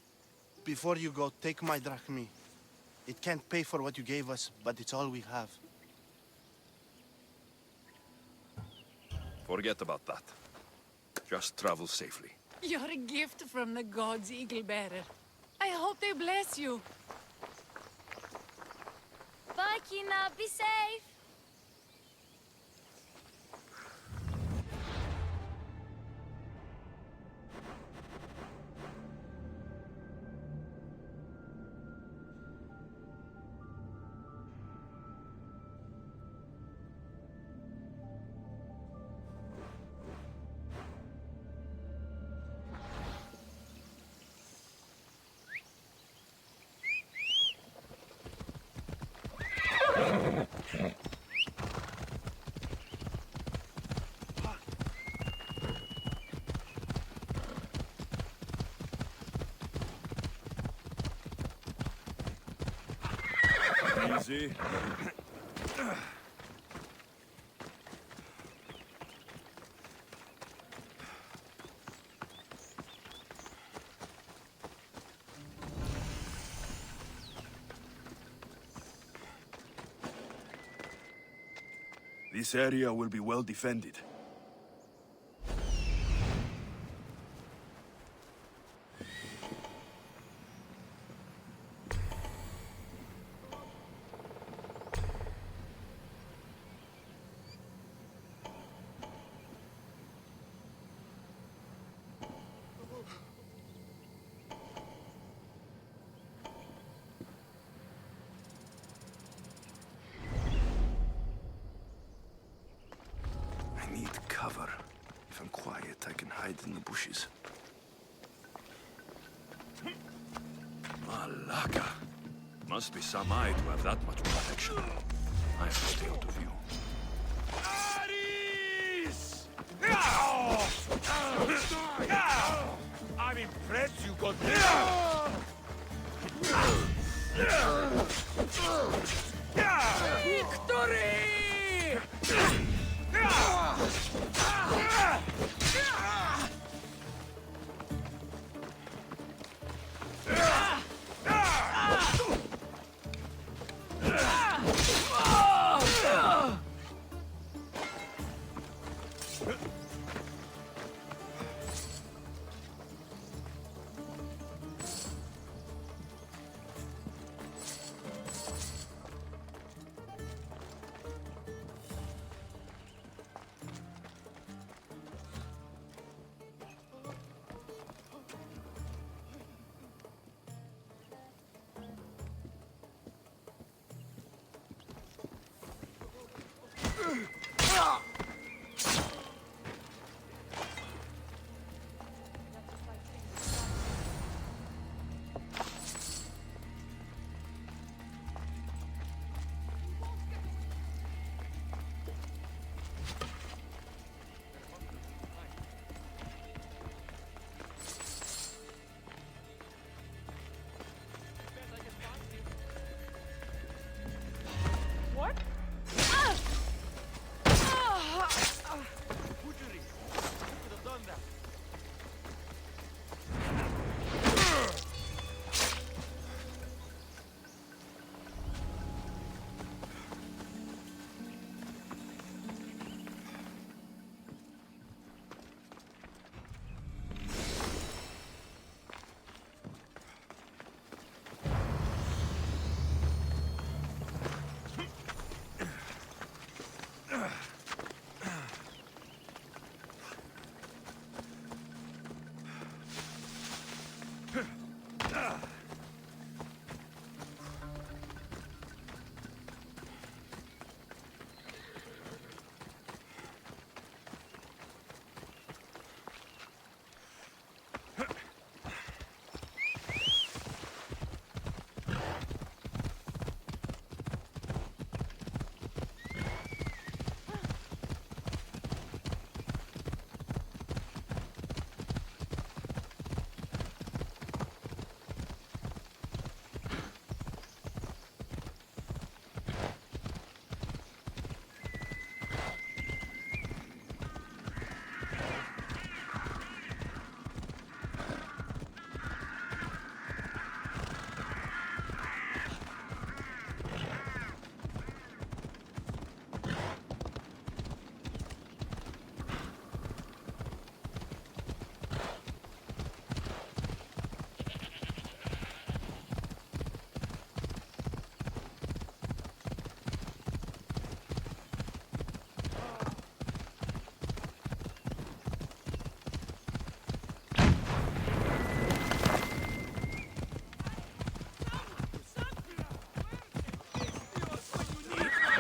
Before you go, take my drachmi. It can't pay for what you gave us, but it's all we have. Forget about that. Just travel safely. You're a gift from the gods, Eagle Bearer. I hope they bless you. Bye, Kina. Be safe! Easy. This area will be well defended. I need cover. If I'm quiet, I can hide in the bushes. Malaka. Must be some eye to have that much protection. I have to stay out of view. I'm impressed you got Victory!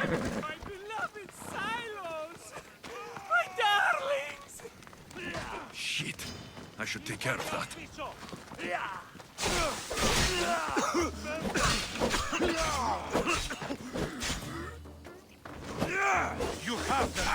My beloved silos! My darlings! Shit. I should take care of that. You have them!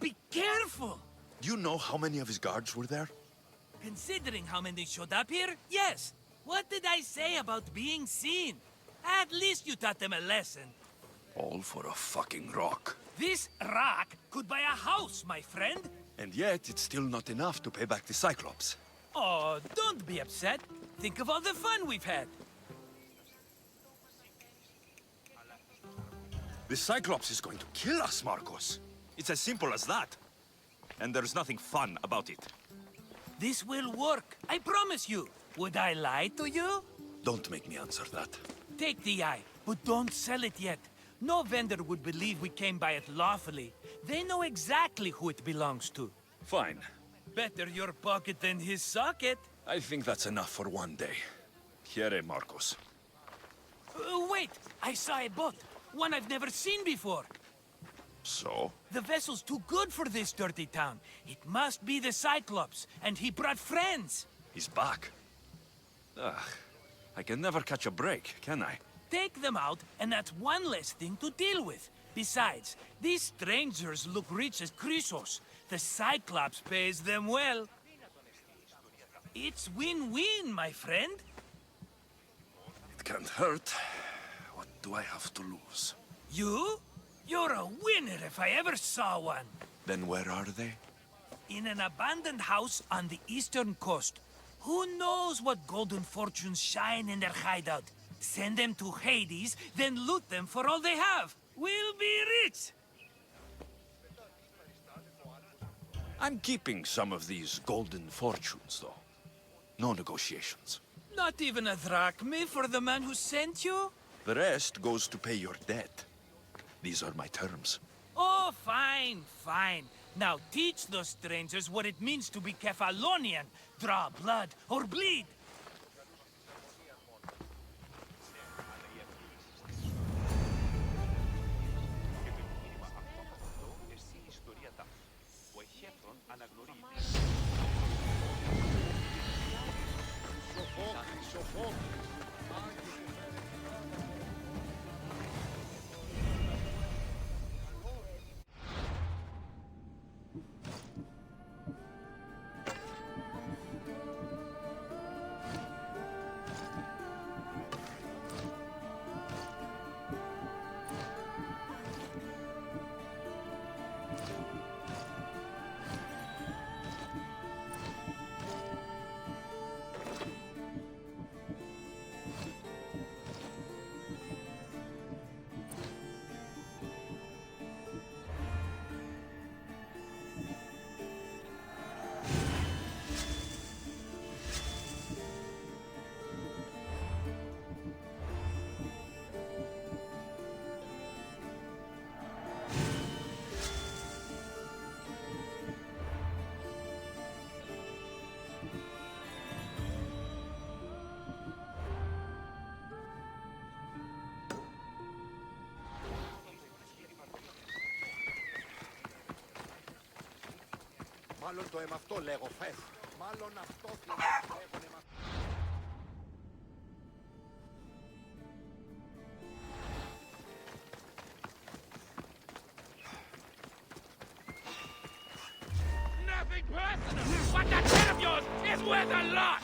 Be careful! Do you know how many of his guards were there? Considering how many showed up here, yes. What did I say about being seen? At least you taught them a lesson. All for a fucking rock. This rock could buy a house, my friend. And yet, it's still not enough to pay back the Cyclops. Oh, don't be upset. Think of all the fun we've had. The Cyclops is going to kill us, Marcos. It's as simple as that. And there's nothing fun about it. This will work, I promise you. Would I lie to you? Don't make me answer that. Take the eye, but don't sell it yet. No vendor would believe we came by it lawfully. They know exactly who it belongs to. Fine. Better your pocket than his socket. I think that's enough for one day. Here, Marcos. Wait! I saw a boat. One I've never seen before. So? The vessel's too good for this dirty town. It must be the Cyclops, and he brought friends. He's back. Ugh. I can never catch a break, can I? Take them out, and that's one less thing to deal with. Besides, these strangers look rich as Chrysos. The Cyclops pays them well. It's win-win, my friend. It can't hurt. What do I have to lose? You? You're a winner if I ever saw one. Then where are they? In an abandoned house on the eastern coast. Who knows what golden fortunes shine in their hideout? Send them to Hades, then loot them for all they have. We'll be rich! I'm keeping some of these golden fortunes, though. No negotiations. Not even a drachme for the man who sent you? The rest goes to pay your debt. These are my terms. Oh, fine, fine. Now teach those strangers what it means to be Kefalonian. Draw blood or bleed. Μάλλον το αίμα αυτό λέγω, Φεθ. Μάλλον αυτό λέγω αίμα. Nothing personal, but that head of yours is worth a lot!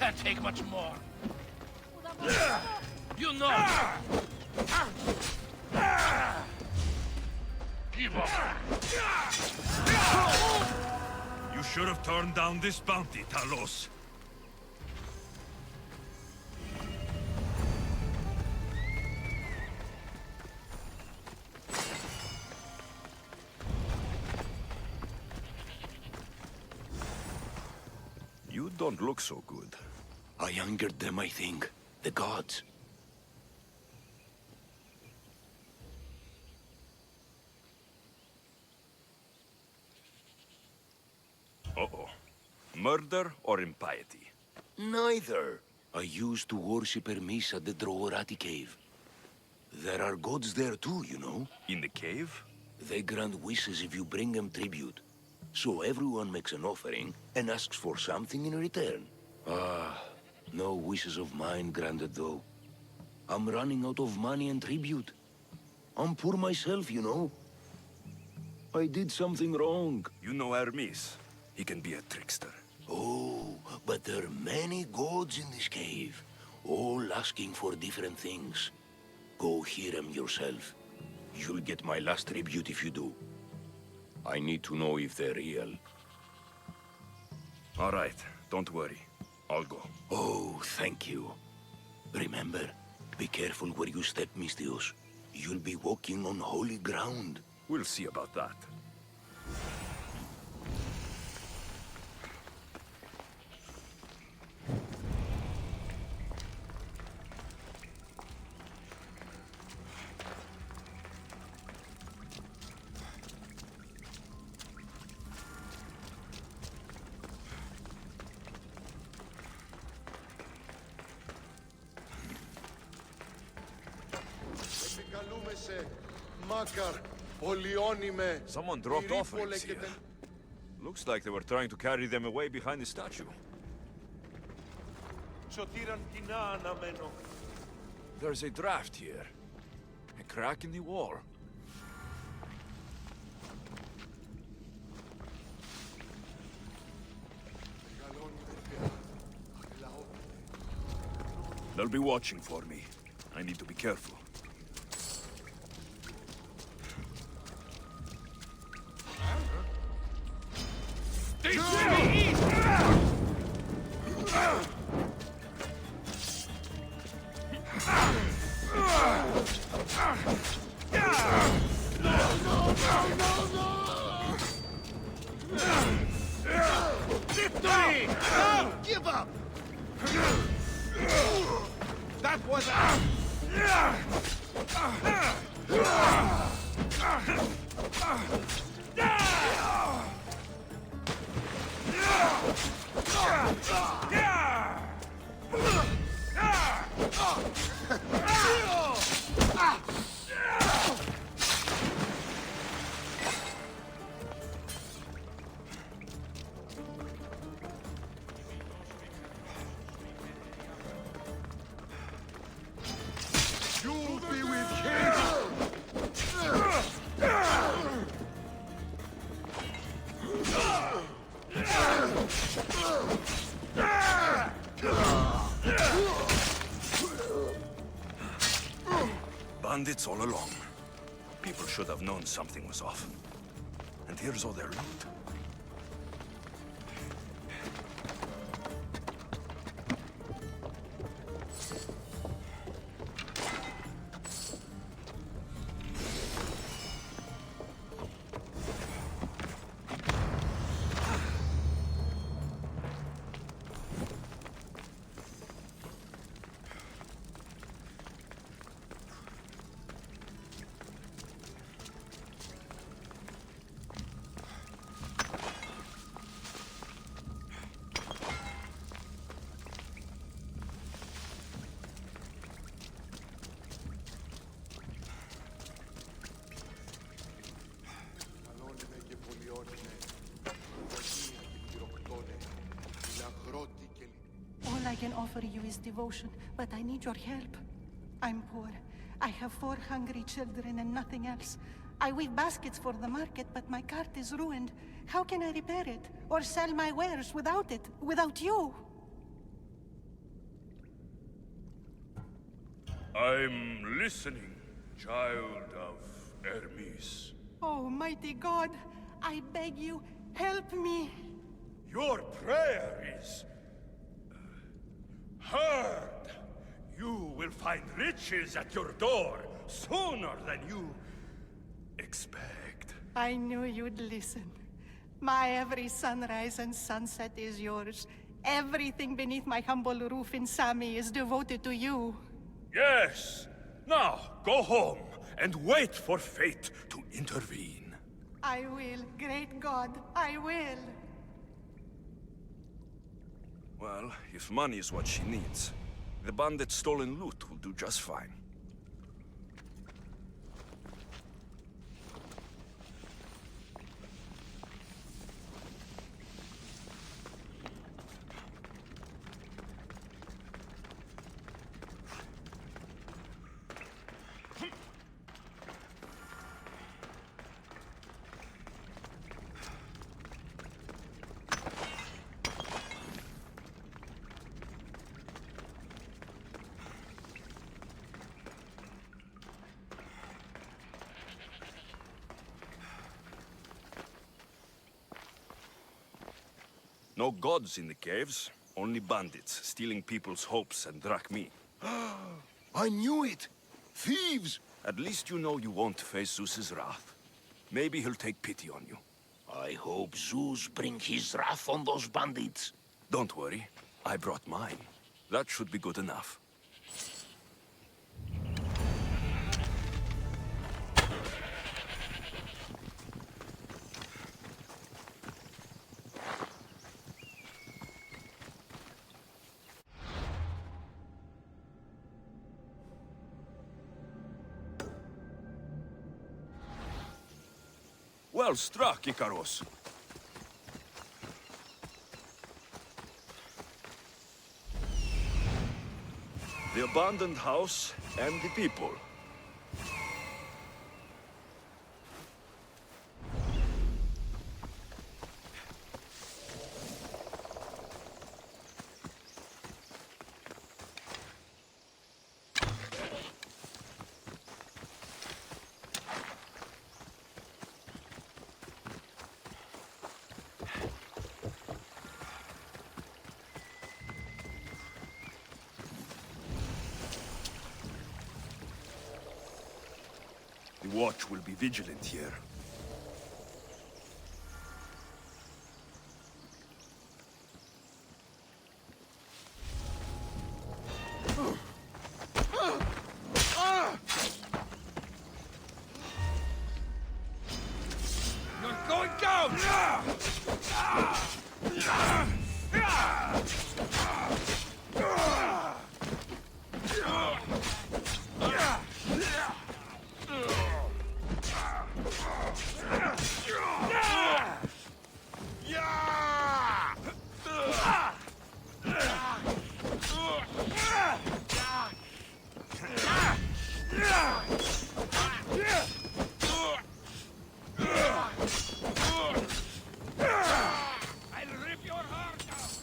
can't take much more. You know. Give up. You should have turned down this bounty, Talos. You don't look so good. I angered them, I think. The gods. Uh-oh. Murder or impiety? Neither. I used to worship Hermes at the Droorati cave. There are gods there too, you know. In the cave? They grant wishes if you bring them tribute. So everyone makes an offering and asks for something in return. Ah, no wishes of mine granted though. I'm running out of money and tribute. I'm poor myself, you know. I did something wrong. You know Hermes. He can be a trickster. Oh, but there are many gods in this cave, all asking for different things. Go hear them yourself. You'll get my last tribute if you do. I need to know if they're real. All right, don't worry. I'll go. Oh, thank you. Remember, be careful where you step, Mistios. You'll be walking on holy ground. We'll see about that. Someone dropped offerings here. Looks like they were trying to carry them away behind the statue. There's a draft here. A crack in the wall. They'll be watching for me. I need to be careful. Victory! No! Give up! That was You'll be with him! Bandits all along. People should have known something was off. And here's all their loot. All I can offer you is devotion, but I need your help. I'm poor. I have 4 hungry children and nothing else. I weave baskets for the market, but my cart is ruined. How can I repair it? Or sell my wares without it? Without you? I'm listening, child of Hermes. Oh, mighty God, I beg you, help me. Your prayer is heard. You will find riches at your door sooner than you expect. I knew you'd listen. My every sunrise and sunset is yours. Everything beneath my humble roof in Sami is devoted to you. Yes. Now, go home and wait for fate to intervene. I will, great God, I will. Well, if money is what she needs, the bandit's stolen loot will do just fine. No gods in the caves, only bandits stealing people's hopes and drachmi. I knew it! Thieves! At least you know you won't face Zeus's wrath. Maybe he'll take pity on you. I hope Zeus bring his wrath on those bandits. Don't worry, I brought mine. That should be good enough. Well struck, Icaros. The abandoned house and the people. The watch will be vigilant here. You're going down! I'll rip your heart out!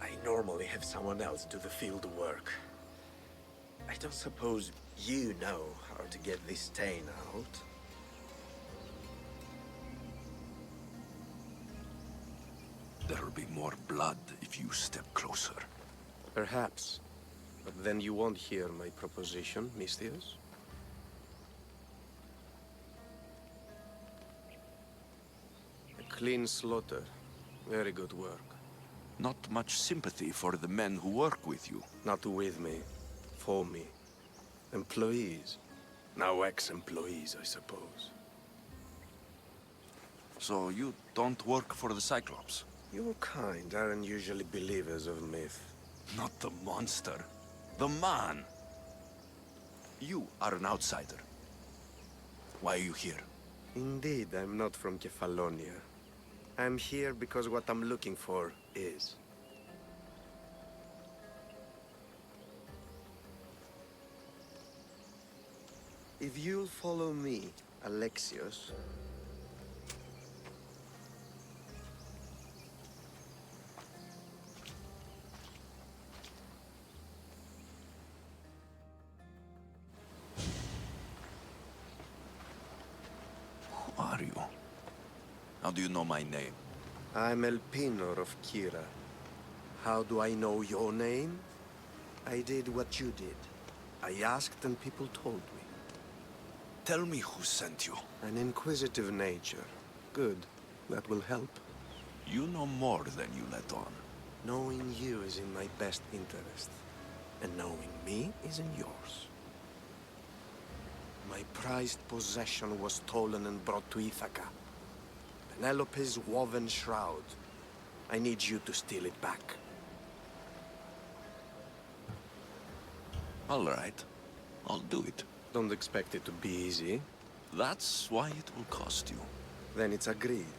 I normally have someone else do the field work. I don't suppose you know how to get this stain out. There'll be more blood if you step closer. Perhaps. But then you won't hear my proposition, Mistius. A clean slaughter. Very good work. Not much sympathy for the men who work with you. Not with me. For me. Employees. Now ex-employees, I suppose. So you don't work for the Cyclops? Your kind aren't usually believers of myth. Not the monster. The man! You are an outsider. Why are you here? Indeed, I'm not from Kefalonia. I'm here because what I'm looking for is. If you'll follow me, Alexios... Who are you? How do you know my name? I'm Elpinor of Kira. How do I know your name? I did what you did. I asked and people told me. Tell me who sent you. An inquisitive nature. Good. That will help. You know more than you let on. Knowing you is in my best interest. And knowing me is in yours. My prized possession was stolen and brought to Ithaca. Penelope's woven shroud. I need you to steal it back. All right. I'll do it. Don't expect it to be easy. That's why it will cost you. Then it's agreed.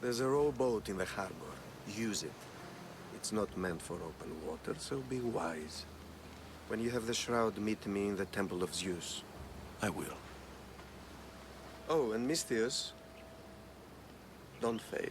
There's a rowboat in the harbor. Use it. It's not meant for open water, so be wise. When you have the shroud, meet me in the Temple of Zeus. I will. Oh, and Misthios, don't fail.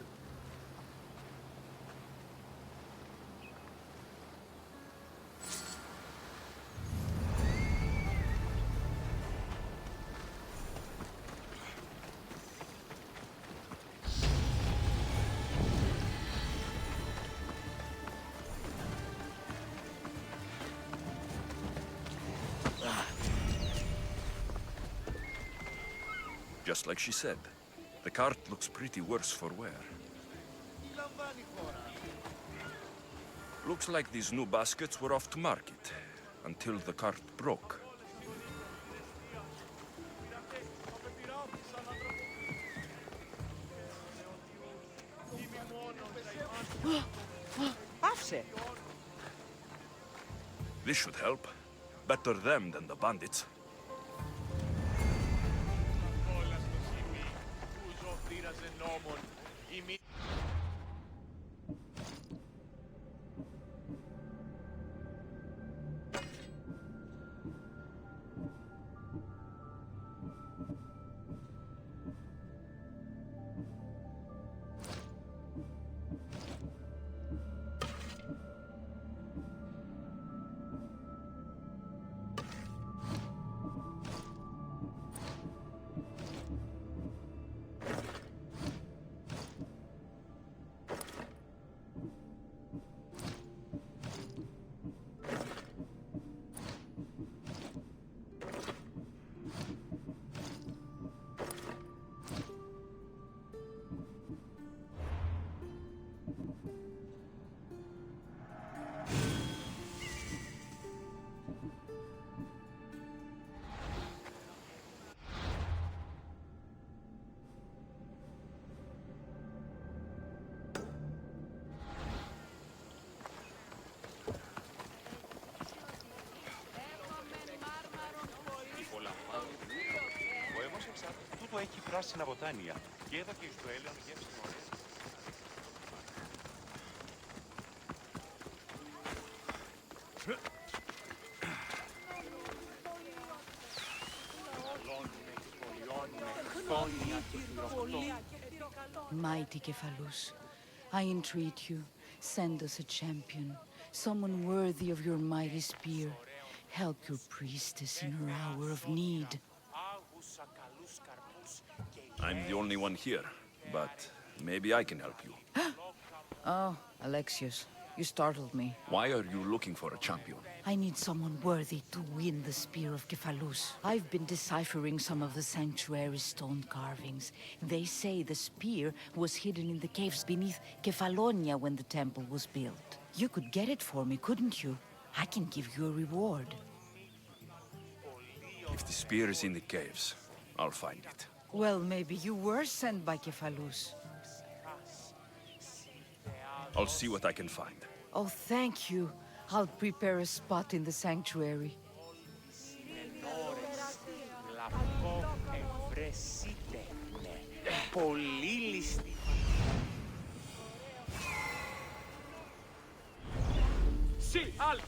Just like she said. The cart looks pretty worse for wear. Looks like these new baskets were off to market, until the cart broke. Άφησε! This should help. Better them than the bandits. Τούτο έχει πράσινα βοτάνια και εδώ και στο έλαιον γεύση ωραία. Mighty Kephalus, I entreat you, send us a champion, someone worthy of your mighty spear. Help your priestess in her hour of need. I'm the only one here, but maybe I can help you. Oh, Alexios, you startled me. Why are you looking for a champion? I need someone worthy to win the spear of Kephalus. I've been deciphering some of the sanctuary's stone carvings. They say the spear was hidden in the caves beneath Kefalonia when the temple was built. You could get it for me, couldn't you? I can give you a reward. If the spear is in the caves, I'll find it. Well, maybe you were sent by Kefalus. I'll see what I can find. Oh, thank you. I'll prepare a spot in the sanctuary. Πολύ ληστή. Sì, alt!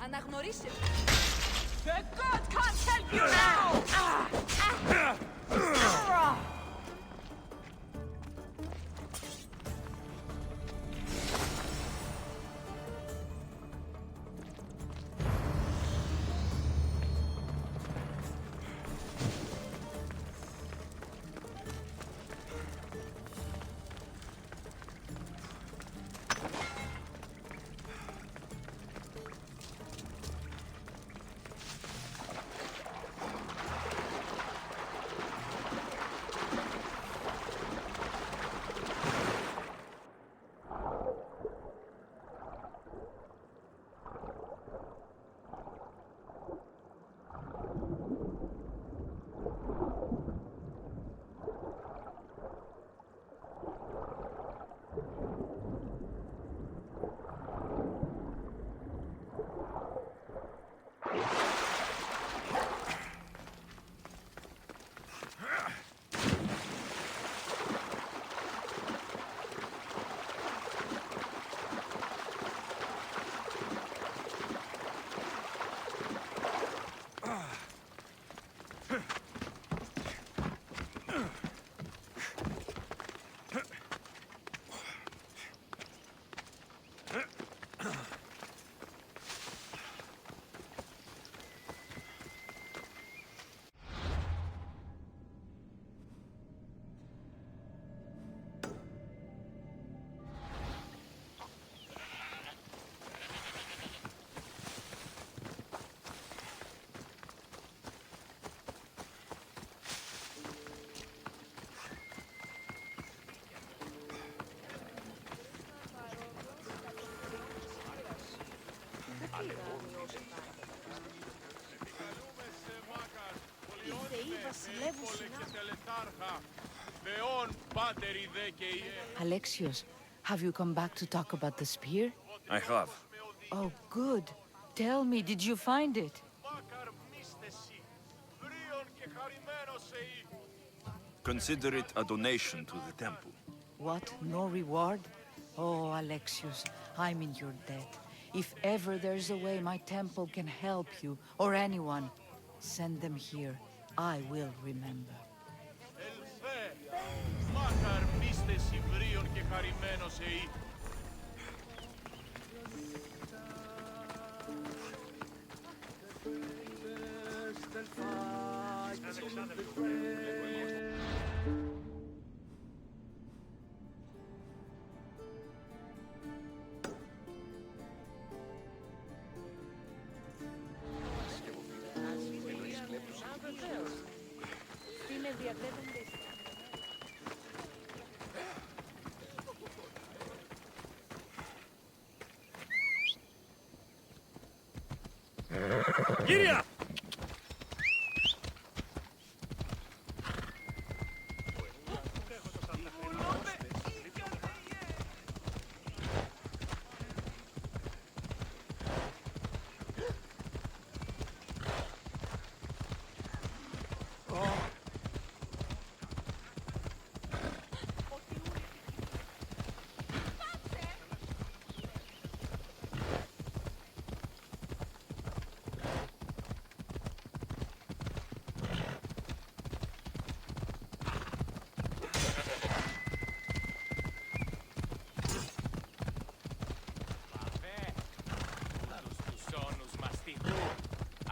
Αναγνωρίστε. The god can't help you now! Alexios, have you come back to talk about the spear? I have. Oh, good. Tell me, did you find it? Consider it a donation to the temple. What? No reward? Oh, Alexios, I'm in your debt. If ever there's a way my temple can help you, or anyone, send them here. I will remember. άντρες υβρίων και χαρημένος εεί. Κύρια!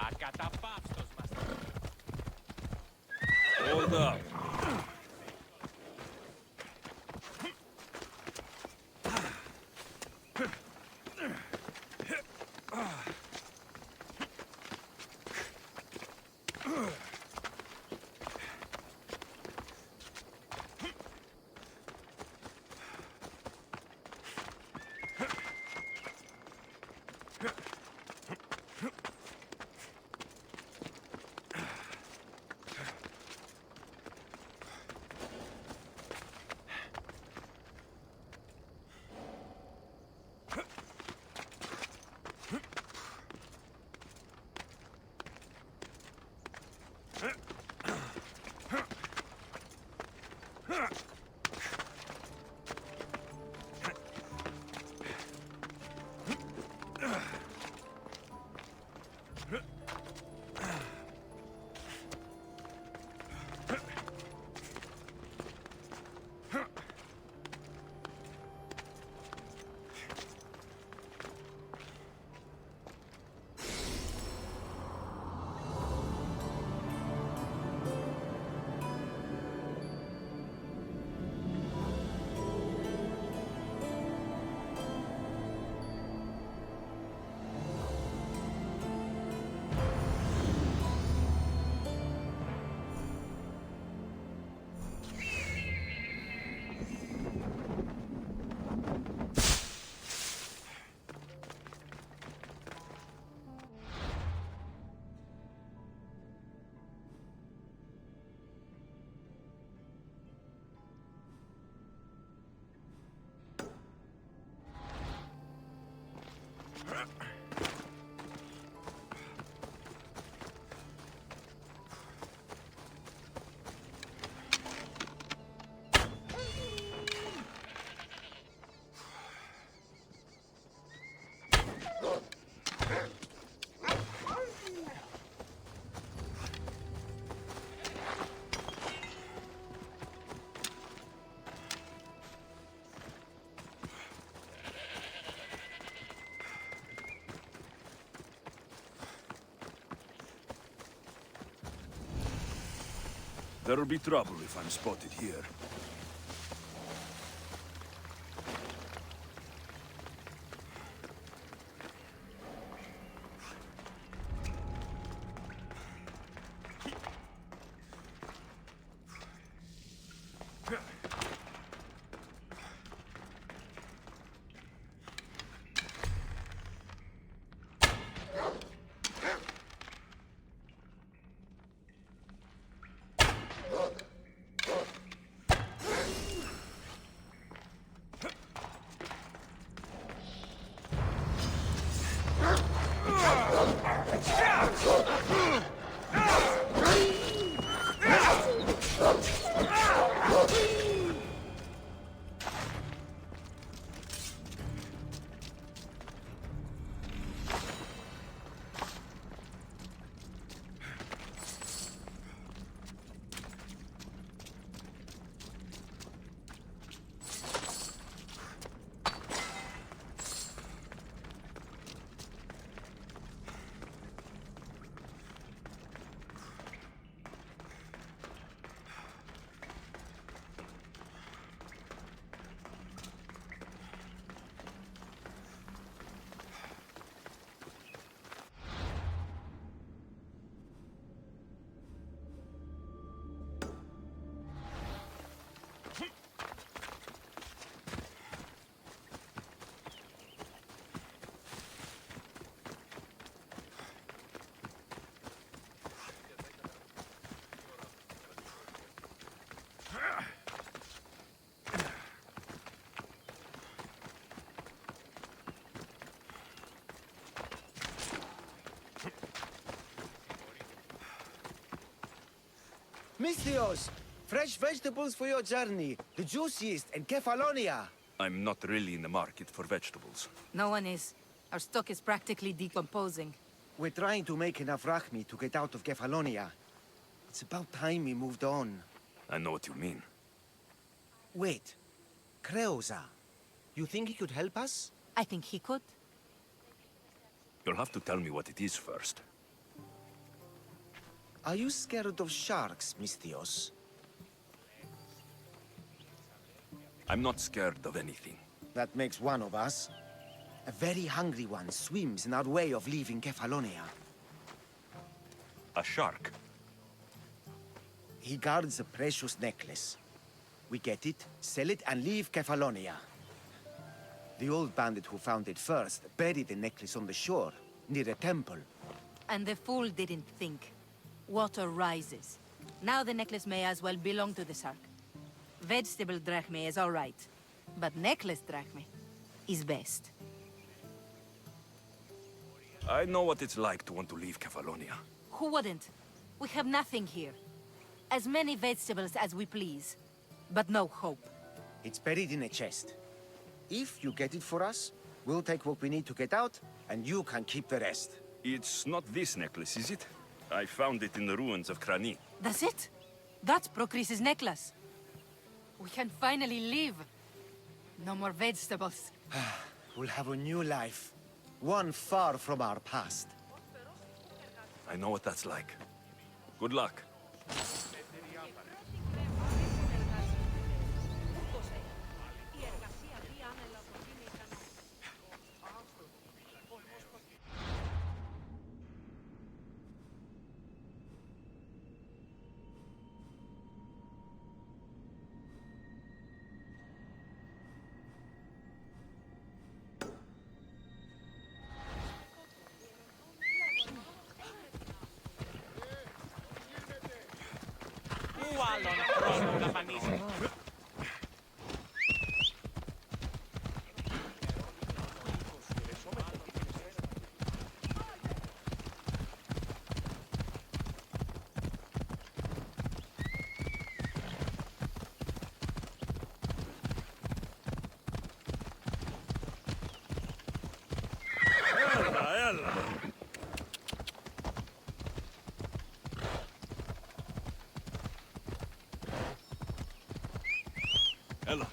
Ακαταπαύστος μαστιχού. Hold up. There'll be trouble if I'm spotted here. Mistios! Fresh vegetables for your journey. The juiciest in Kefalonia. I'm not really in the market for vegetables. No one is. Our stock is practically decomposing. We're trying to make enough rachmi to get out of Kefalonia. It's about time we moved on. I know what you mean. Wait. Creosa. You think he could help us? I think he could. You'll have to tell me what it is first. Are you scared of sharks, Mistios? I'm not scared of anything. That makes one of us. A very hungry one swims in our way of leaving Kefalonia. A shark? He guards a precious necklace. We get it, sell it, and leave Kefalonia. The old bandit who found it first buried the necklace on the shore, near a temple. And the fool didn't think. Water rises. Now the necklace may as well belong to the shark. Vegetable drachme is all right, but necklace drachme is best. I know what it's like to want to leave Kefalonia. Who wouldn't? We have nothing here. As many vegetables as we please, but no hope. It's buried in a chest. If you get it for us, we'll take what we need to get out, and you can keep the rest. It's not this necklace, is it? I found it in the ruins of Krani. That's it? That's Procris's necklace. We can finally leave. No more vegetables. We'll have a new life. One far from our past. I know what that's like. Good luck. Πού άλλον χρόνο να πανίσει. Έλα.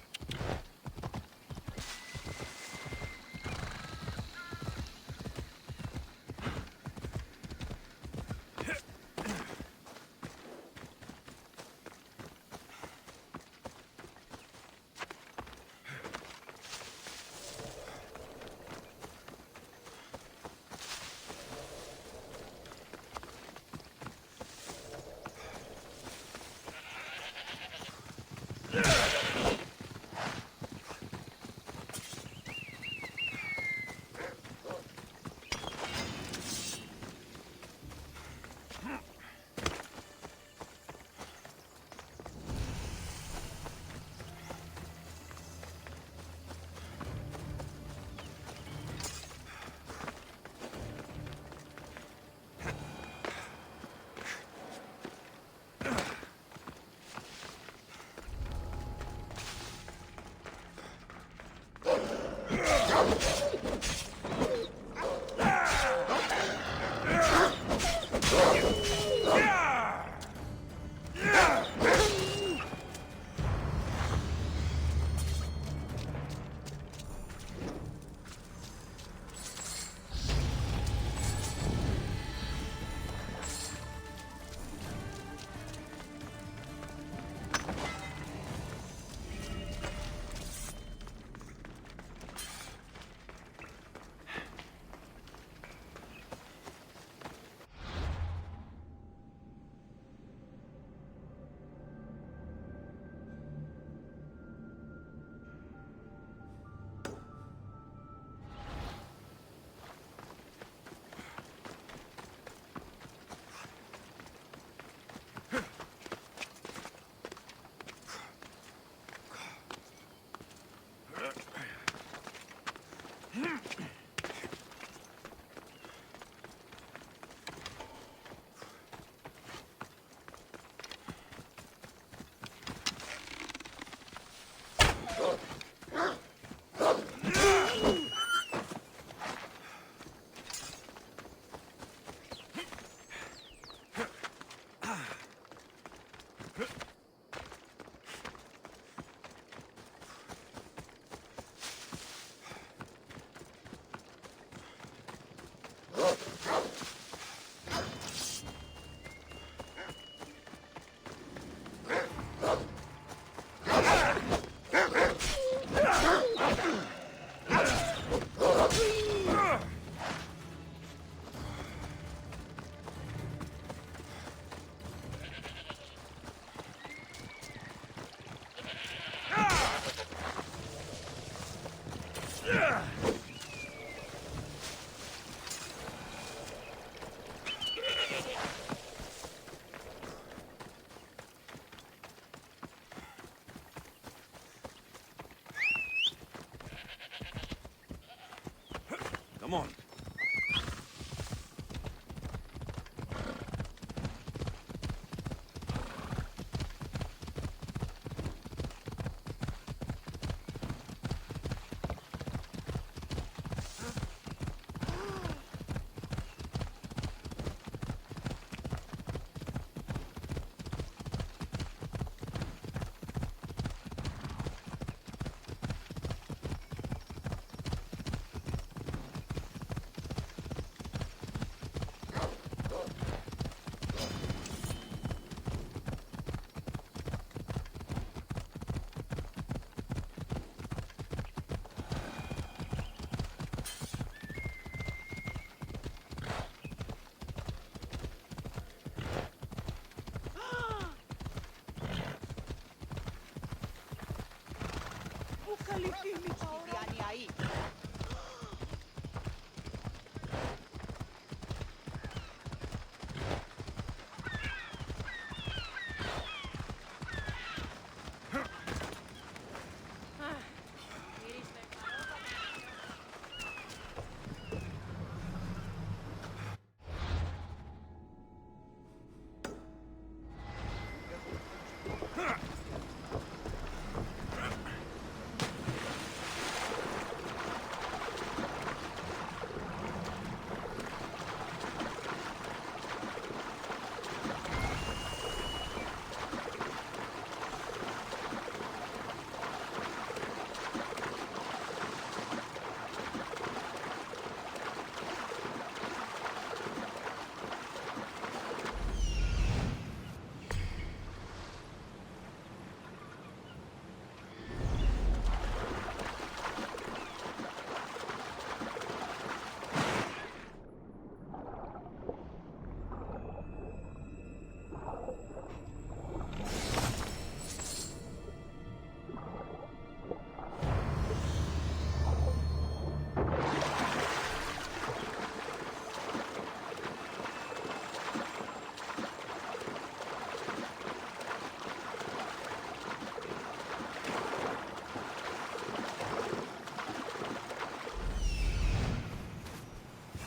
Come on.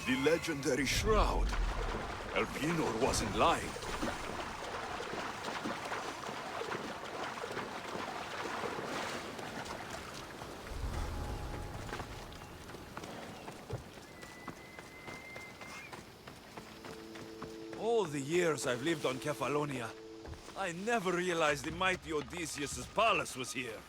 The legendary shroud. Elpinor wasn't lying. All the years I've lived on Kefalonia, I never realized the mighty Odysseus' palace was here.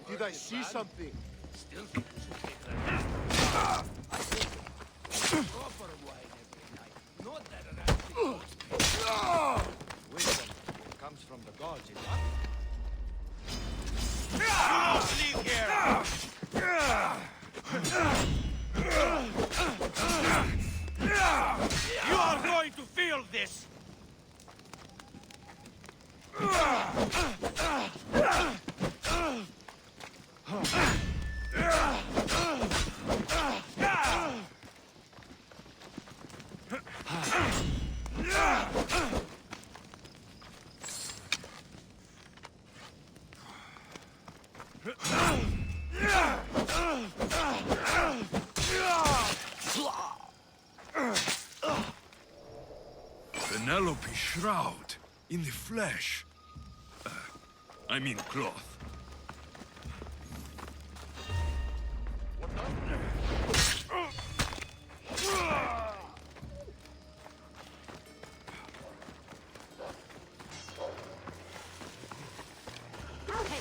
Did I see something? Still think you should take that. I think proper wine every night, not that rancid. Wisdom comes from the gods, is what? You don't leave here! You are going to feel this! Penelope's shroud, in the flesh. I mean cloth. Hey,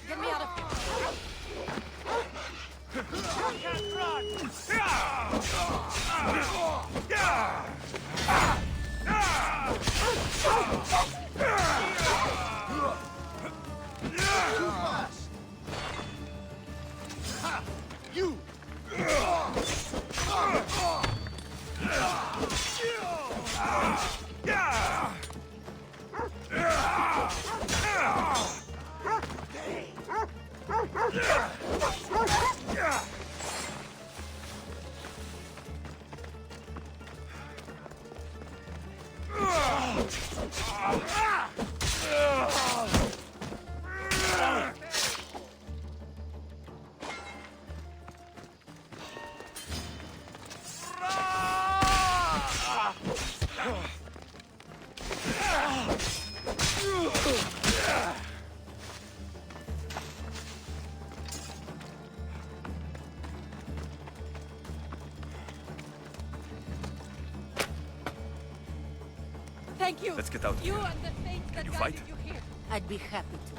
get me out of here. You can't run! You! Thank you. Let's get out of You here. and the things that you guided fight? you here. I'd be happy to.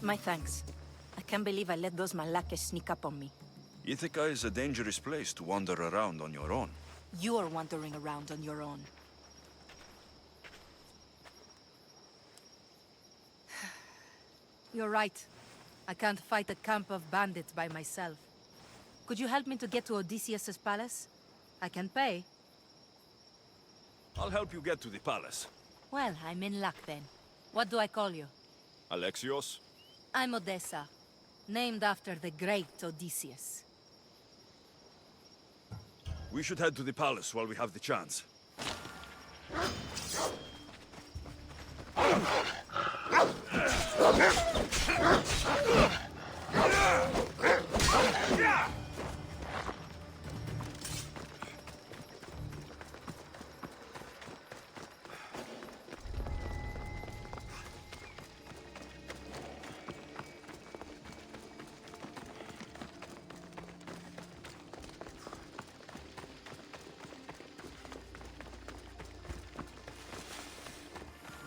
My thanks. I can't believe I let those Malakas sneak up on me. Ithaca is a dangerous place to wander around on your own. You're wandering around on your own. You're right. I can't fight a camp of bandits by myself. Could you help me to get to Odysseus's palace? I can pay. I'll help you get to the palace. Well, I'm in luck then. What do I call you? Alexios? I'm Odessa, named after the great Odysseus. We should head to the palace while we have the chance.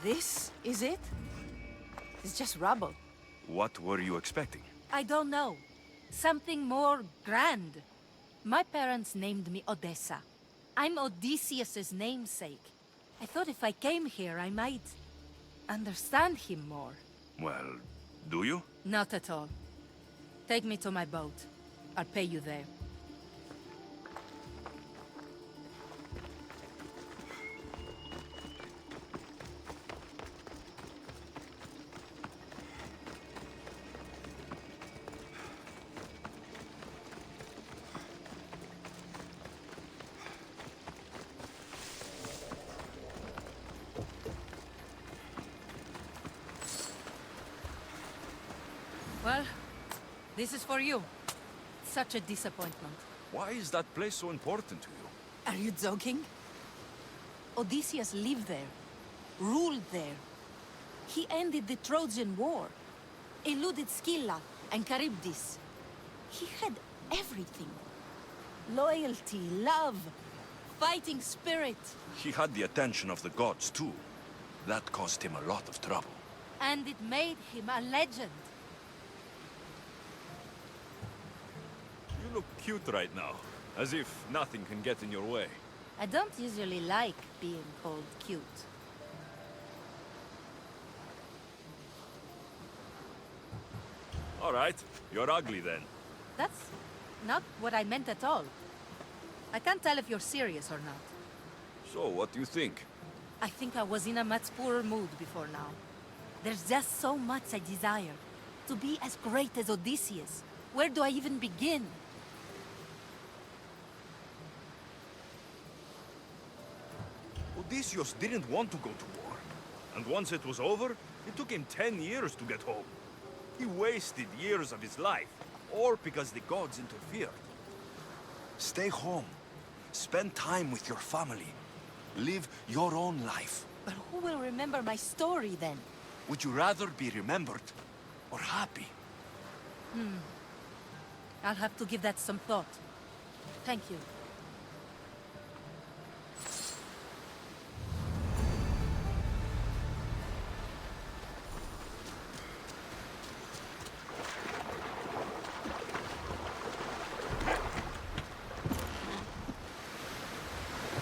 This is it? It's just rubble. What were you expecting? I don't know. Something more grand. My parents named me Odessa. I'm Odysseus's namesake. I thought if I came here, I might understand him more. Well, do you? Not at all. Take me to my boat. I'll pay you there. Well, this is for you. Such a disappointment. Why is that place so important to you? Are you joking? Odysseus lived there, ruled there. He ended the Trojan War, eluded Scylla and Charybdis. He had everything. Loyalty, love, fighting spirit. He had the attention of the gods, too. That caused him a lot of trouble. And it made him a legend. You look cute right now, as if nothing can get in your way. I don't usually like being called cute. All right, you're ugly then. That's not what I meant at all. I can't tell if you're serious or not. So, what do you think? I think I was in a much poorer mood before now. There's just so much I desire. To be as great as Odysseus. Where do I even begin? Odysseus didn't want to go to war. And once it was over, it took him 10 years to get home. He wasted years of his life, all because the gods interfered. Stay home. Spend time with your family. Live your own life. But who will remember my story then? Would you rather be remembered or happy? I'll have to give that some thought. Thank you.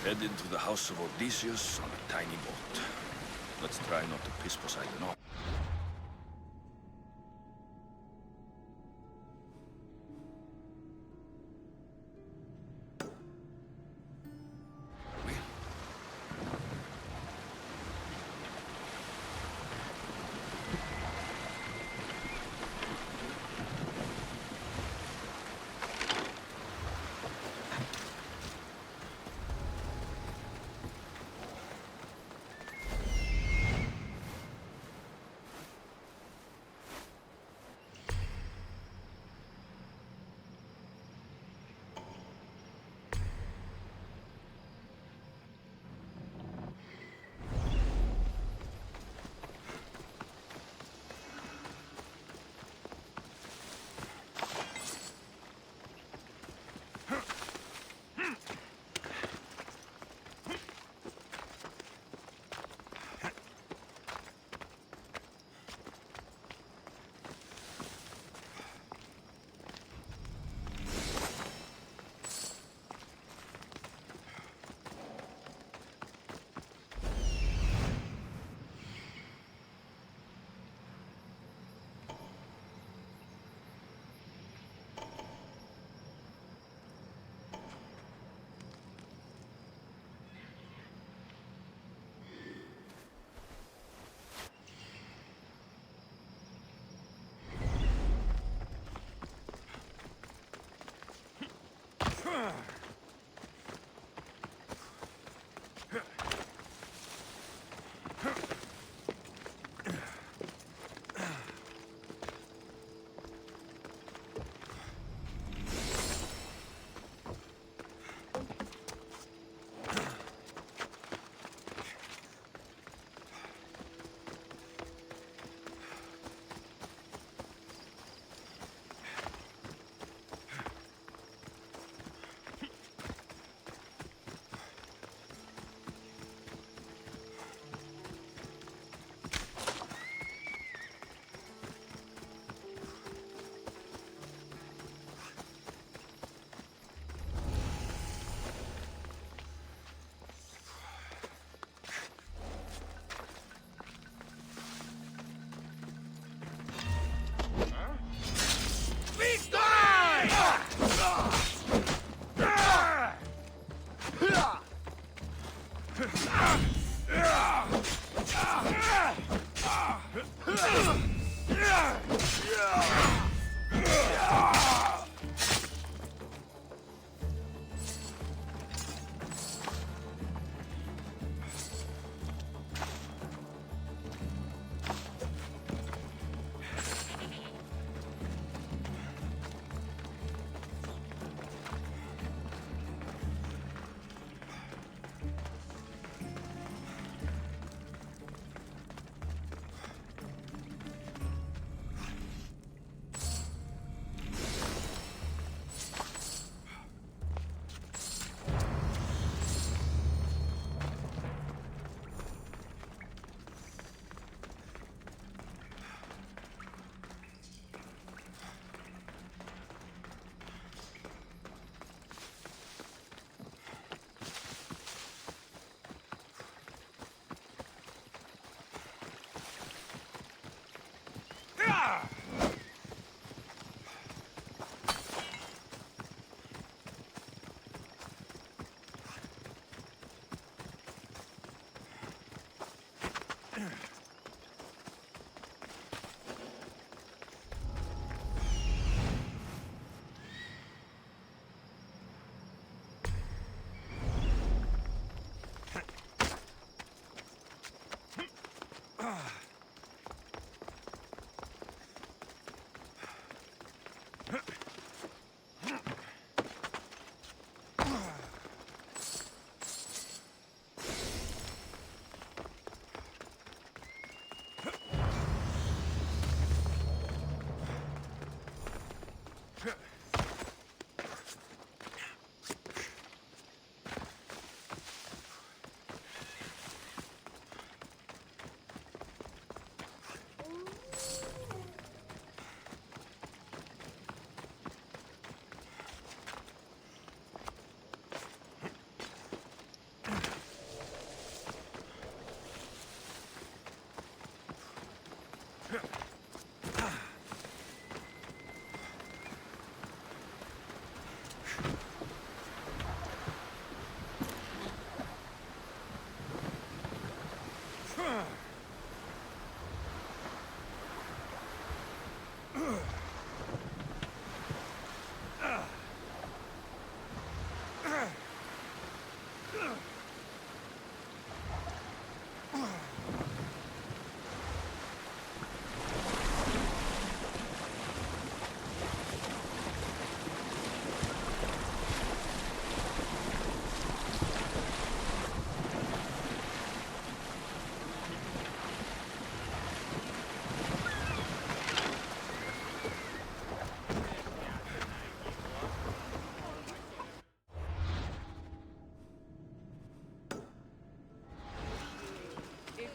Head into the house of Odysseus on a tiny boat. Let's try not to piss Poseidon off.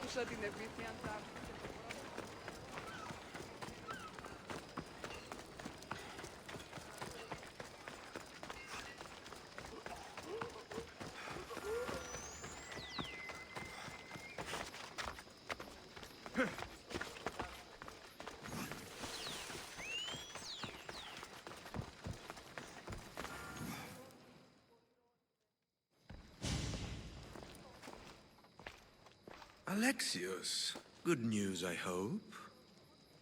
Άκουσα την επίθεια τα... Alexios, good news, I hope.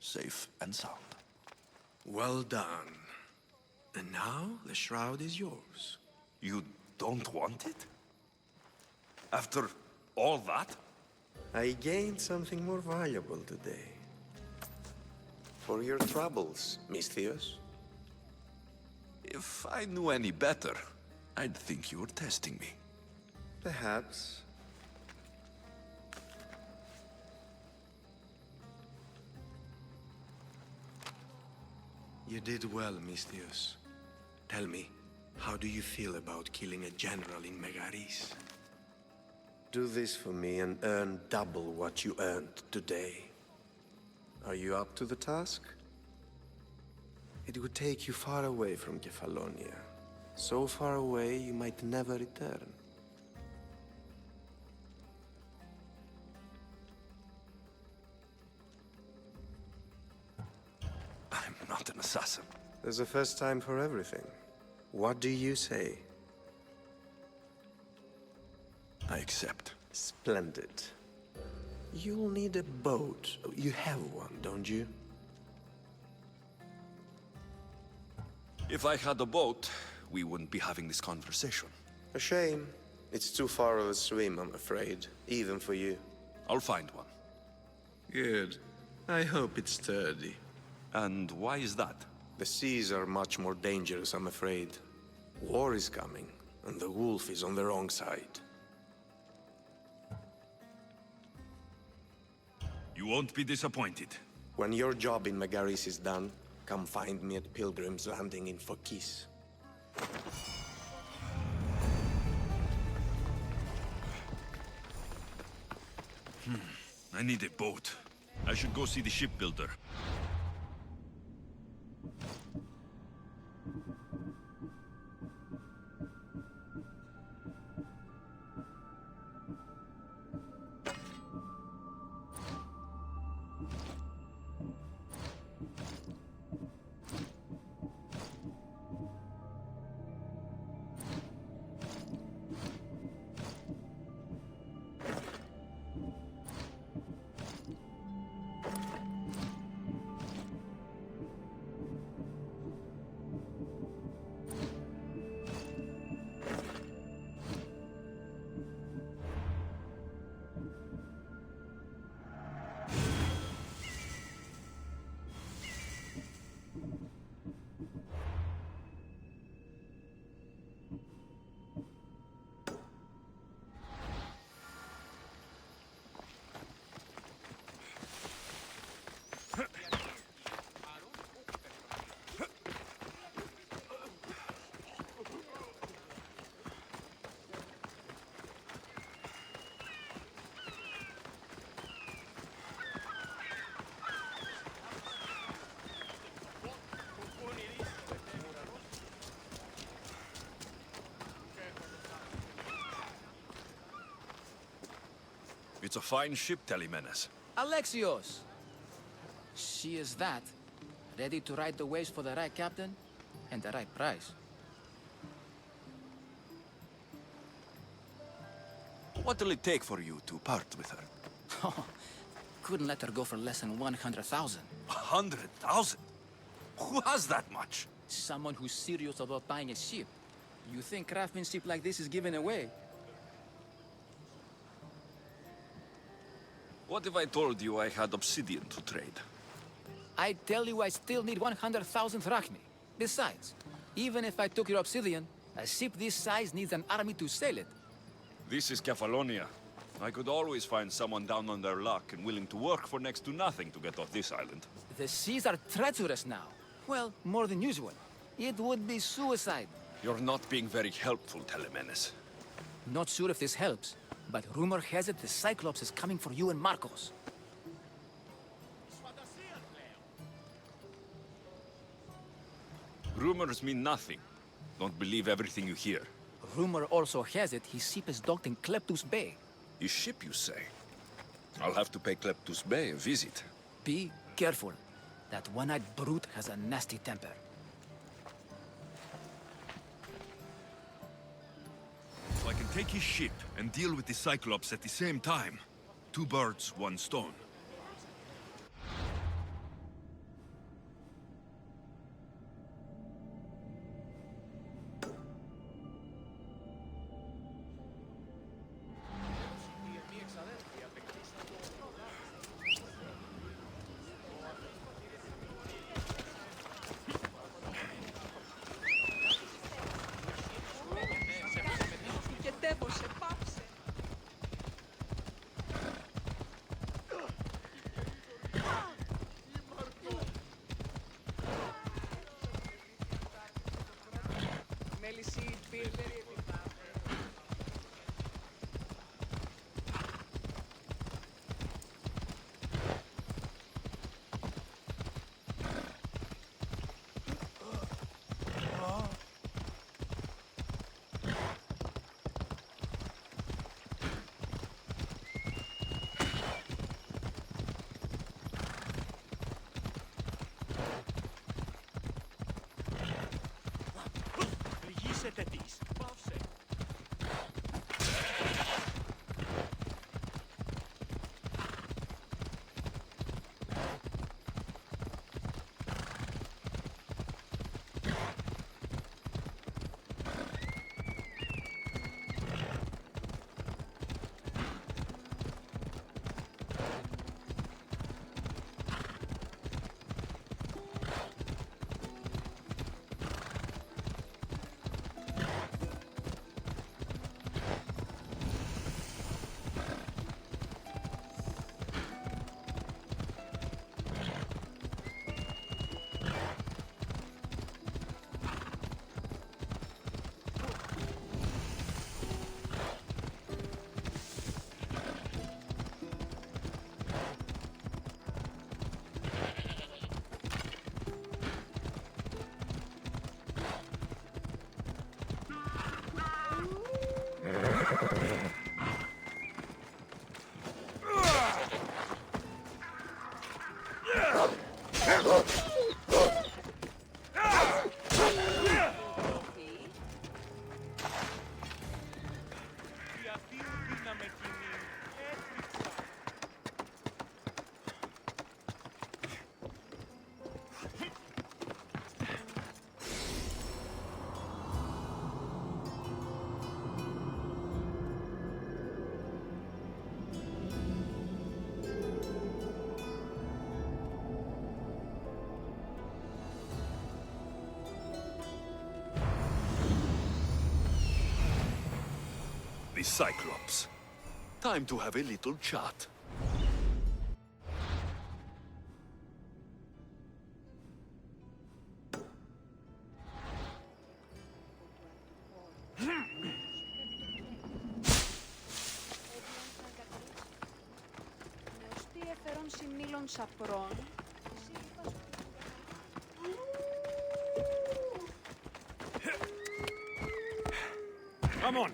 Safe and sound. Well done. And now the shroud is yours. You don't want it? After all that? I gained something more valuable today. For your troubles, Misthios. If I knew any better, I'd think you were testing me. Perhaps. You did well, Misthios. Tell me, how do you feel about killing a general in Megaris? Do this for me and earn double what you earned today. Are you up to the task? It would take you far away from Kefalonia. So far away you might never return. I'm not an assassin. There's a first time for everything. What do you say? I accept. Splendid. You'll need a boat. You have one, don't you? If I had a boat, we wouldn't be having this conversation. A shame. It's too far of a swim, I'm afraid. Even for you. I'll find one. Good. I hope it's sturdy. And why is that? The seas are much more dangerous, I'm afraid. War is coming, and the wolf is on the wrong side. You won't be disappointed. When your job in Megaris is done, come find me at Pilgrim's Landing in Phokis. I need a boat. I should go see the shipbuilder. It's a fine ship, Telemenes. Alexios! She is that. Ready to ride the waves for the right captain and the right price. What'll it take for you to part with her? Couldn't let her go for less than 100,000. 100,000? Who has that much? Someone who's serious about buying a ship. You think craftsmanship like this is given away? What if I told you I had obsidian to trade? I tell you I still need 100,000 drachmi. Besides, even if I took your obsidian, a ship this size needs an army to sail it. This is Kefalonia. I could always find someone down on their luck and willing to work for next to nothing to get off this island. The seas are treacherous now. Well, more than usual. It would be suicide. You're not being very helpful, Telemenes. Not sure if this helps, but rumor has it the Cyclops is coming for you and Marcos. Rumors mean nothing. Don't believe everything you hear. Rumor also has it his ship is docked in Kleptus Bay. His ship, you say? I'll have to pay Kleptus Bay a visit. Be careful. That one-eyed brute has a nasty temper. So I can take his ship and deal with the Cyclops at the same time. 2 birds, 1 stone. Πληγήσετε της. Πάυσε. The Cyclops. Time to have a little chat. Come on.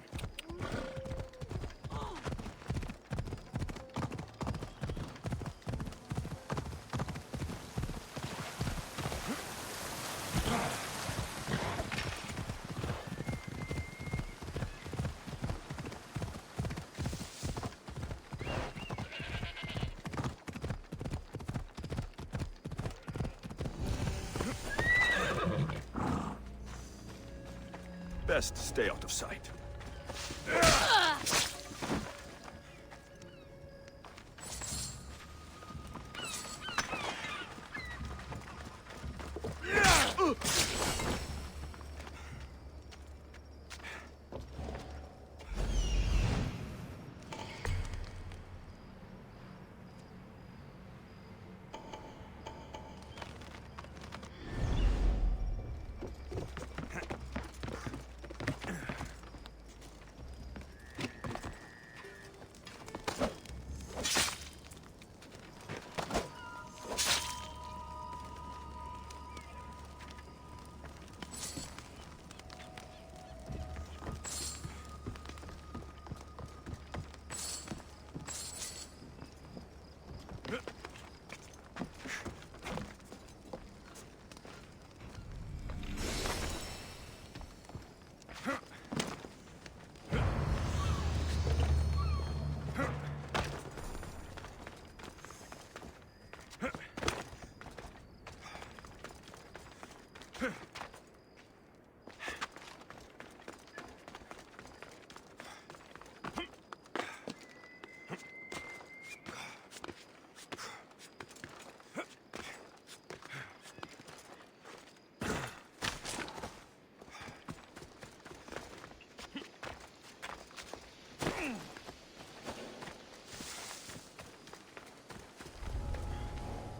Best stay out of sight.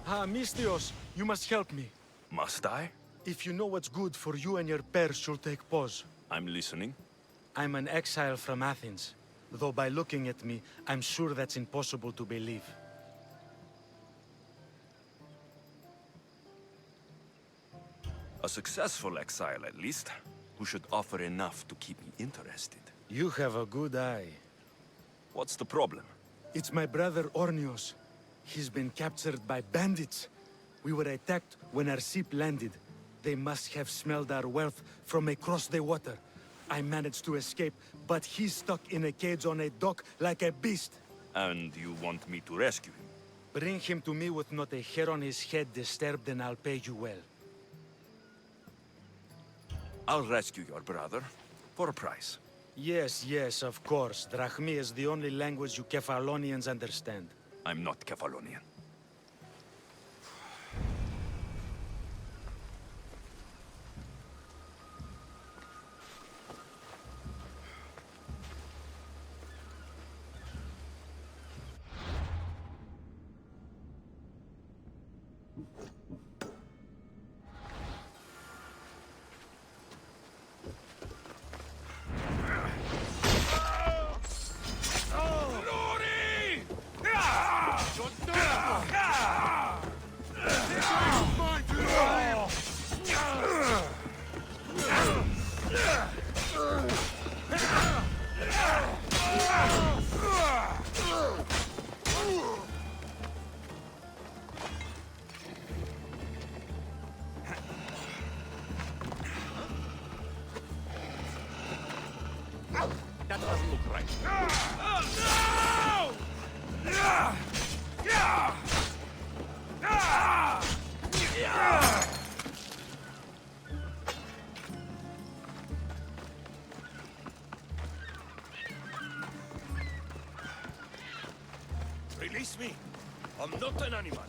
Ah, Mistios, you must help me. Must I? If you know what's good for you and your pairs, you'll take pause. I'm listening. I'm an exile from Athens. Though by looking at me, I'm sure that's impossible to believe. A successful exile, at least, who should offer enough to keep me interested. You have a good eye. What's the problem? It's my brother Ornios. He's been captured by bandits. We were attacked when our ship landed. They must have smelled our wealth from across the water. I managed to escape, but he's stuck in a cage on a dock like a beast. And you want me to rescue him? Bring him to me with not a hair on his head disturbed, and I'll pay you well. I'll rescue your brother, for a price. Yes, of course. Drachmi is the only language you Kefalonians understand. I'm not Kefalonian. That doesn't look right. Release me! I'm not an animal!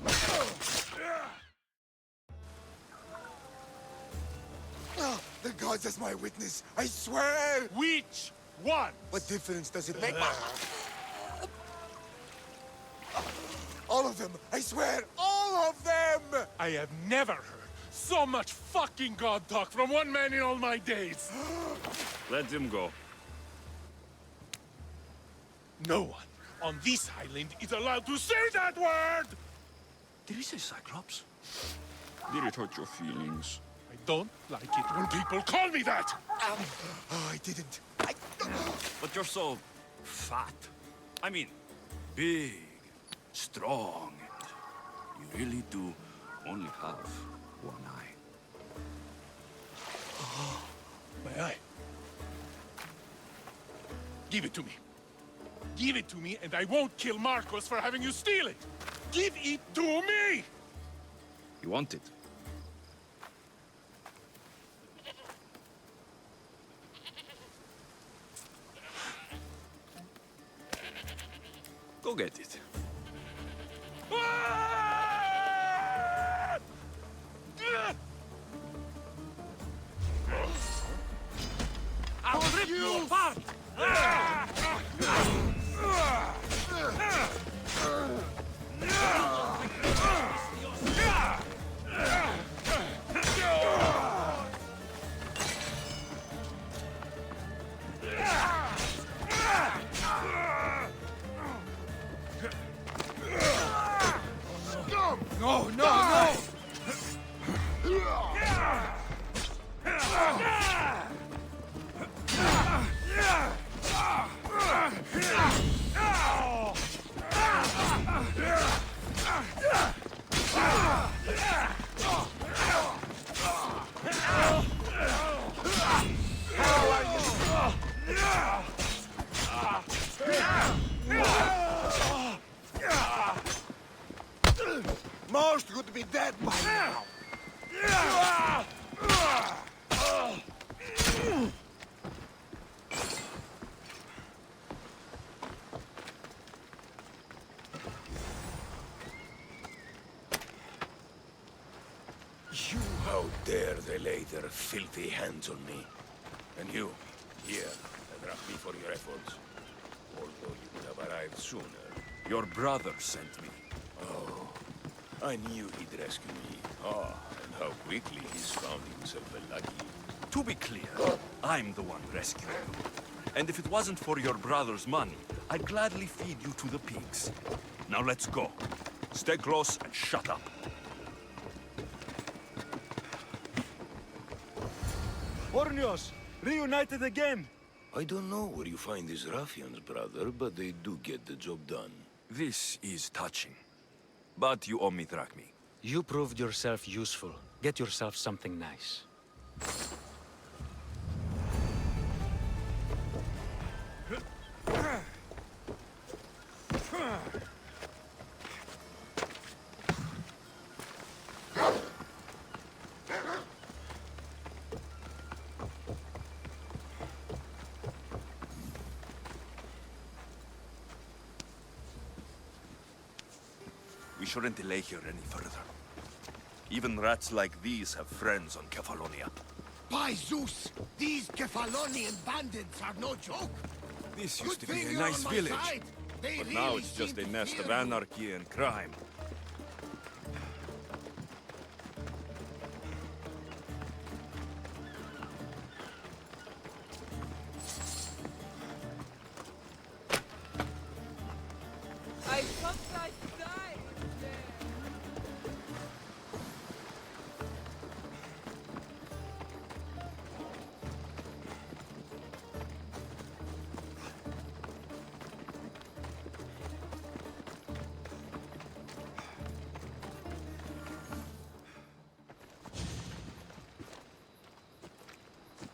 The gods as my witness, I swear! Which one? What difference does it make? All of them! I swear, all of them! I have never heard so much fucking god talk from one man in all my days. Let him go. No one on this island is allowed to say that word! Did he say Cyclops? Did it hurt your feelings? I don't like it when people call me that! Oh, I didn't. But you're so fat. I mean, big, strong. You really do only have one eye. My eye. Give it to me. Give it to me, and I won't kill Marcos for having you steal it! Give it to me! You want it? get it. I'll rip you apart! No, no, no! Most would be dead by now. How dare they lay their filthy hands on me? And you, here, a drachmi for your efforts. Although you could have arrived sooner. Your brother sent me. Oh, I knew he'd rescue me. Ah, and how quickly he's found himself a lucky. To be clear, I'm the one rescuing you. And if it wasn't for your brother's money, I'd gladly feed you to the pigs. Now let's go. Stay close and shut up. Ornios, reunited again! I don't know where you find these ruffians, brother, but they do get the job done. This is touching. But you owe me drachmi. You proved yourself useful. Get yourself something nice. We shouldn't delay here any further. Even rats like these have friends on Kefalonia. By Zeus, these Kefalonian bandits are no joke. This used Good to be thing a you're nice on my village. side. They But now really it's just seem a to nest fear of you. anarchy and crime. I thought I died there.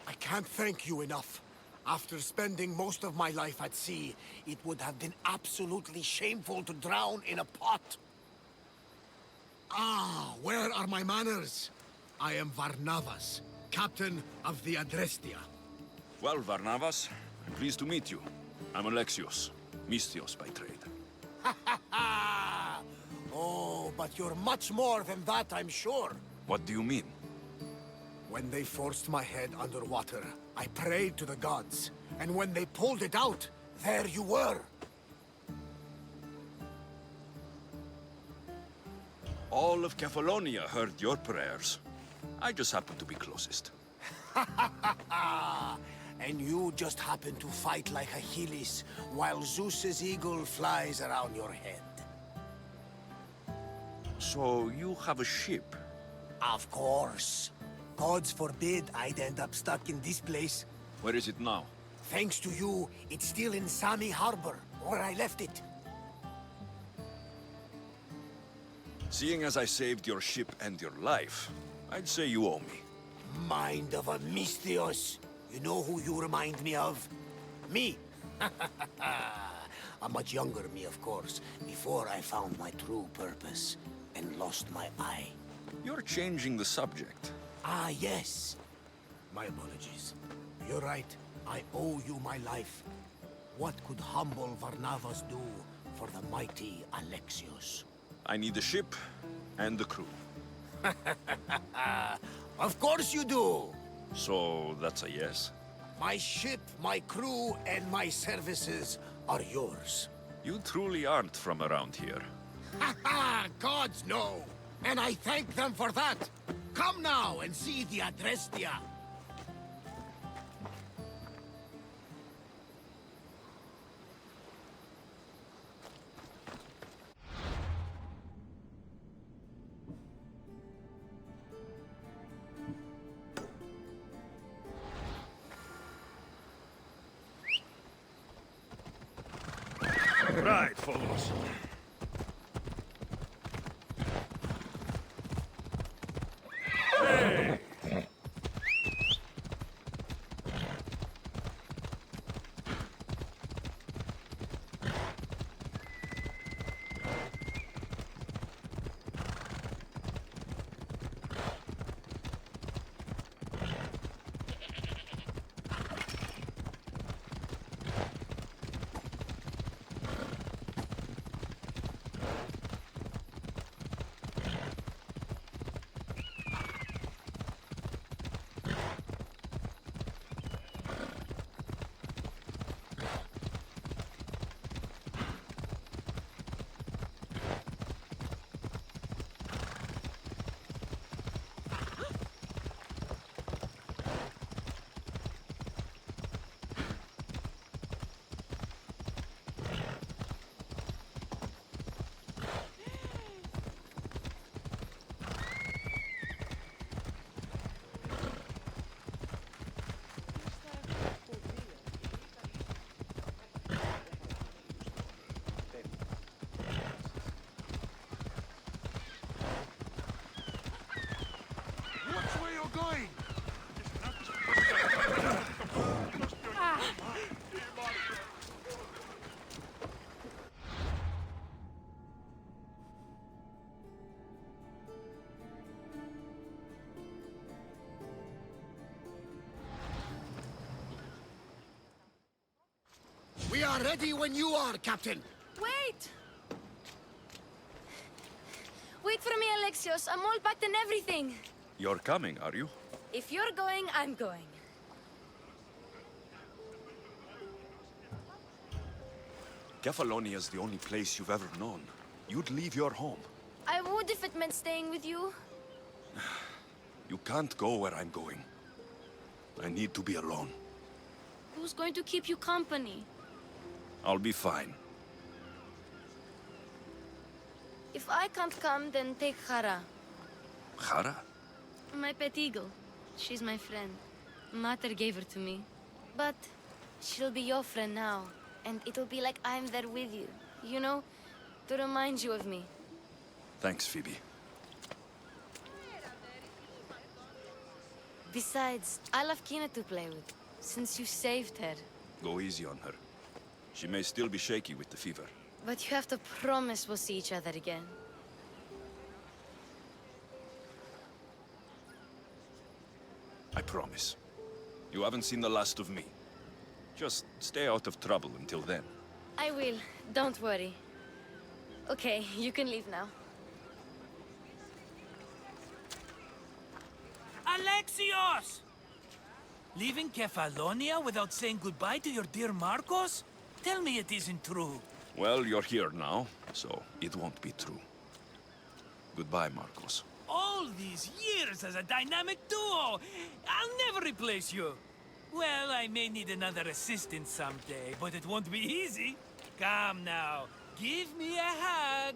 I can't thank you enough. After spending most of my life at sea, it would have been absolutely shameful to drown in a pot. Ah, where are my manners? I am Varnavas, captain of the Adrestia. Well, Varnavas, I'm pleased to meet you. I'm Alexios, Mystios by trade. Oh, but you're much more than that, I'm sure. What do you mean? When they forced my head underwater, I prayed to the gods. And when they pulled it out, there you were. All of Kefalonia heard your prayers. I just happened to be closest. And you just happen to fight like Achilles, while Zeus's eagle flies around your head. So you have a ship? Of course. Gods forbid I'd end up stuck in this place. Where is it now? Thanks to you, it's still in Sami Harbor, where I left it. Seeing as I saved your ship and your life, I'd say you owe me. Mind of a Mystios. You know who you remind me of? Me. A much younger me, of course, before I found my true purpose and lost my eye. You're changing the subject. Ah, yes. My apologies. You're right. I owe you my life. What could humble Varnavas do for the mighty Alexios. I need the ship and the crew. Of course you do! So that's a yes? My ship, my crew, and my services are yours. You truly aren't from around here. Ha ha! Gods no! And I thank them for that! Come now and see the Adrestia! Right, follows. Hey! going? We are ready when you are, Captain. Wait! Wait for me, Alexios. I'm all packed and everything. You're coming, are you? If you're going, I'm going. Kefalonia is the only place you've ever known. You'd leave your home. I would if it meant staying with you. You can't go where I'm going. I need to be alone. Who's going to keep you company? I'll be fine. If I can't come, then take Hara. Hara? My pet eagle. She's my friend. Mater gave her to me. But she'll be your friend now. And it'll be like I'm there with you. You know? To remind you of me. Thanks, Phoebe. Besides, I love Kina to play with. Since you saved her. Go easy on her. She may still be shaky with the fever. But you have to promise we'll see each other again. I promise. You haven't seen the last of me. Just stay out of trouble until then. I will. Don't worry. Okay, you can leave now. Alexios! Leaving Kefalonia without saying goodbye to your dear Marcos? Tell me it isn't true. Well, you're here now, so it won't be true. Goodbye, Marcos. All these years as a dynamic duo! I'll never replace you! Well, I may need another assistant someday, but it won't be easy. Come now, give me a hug!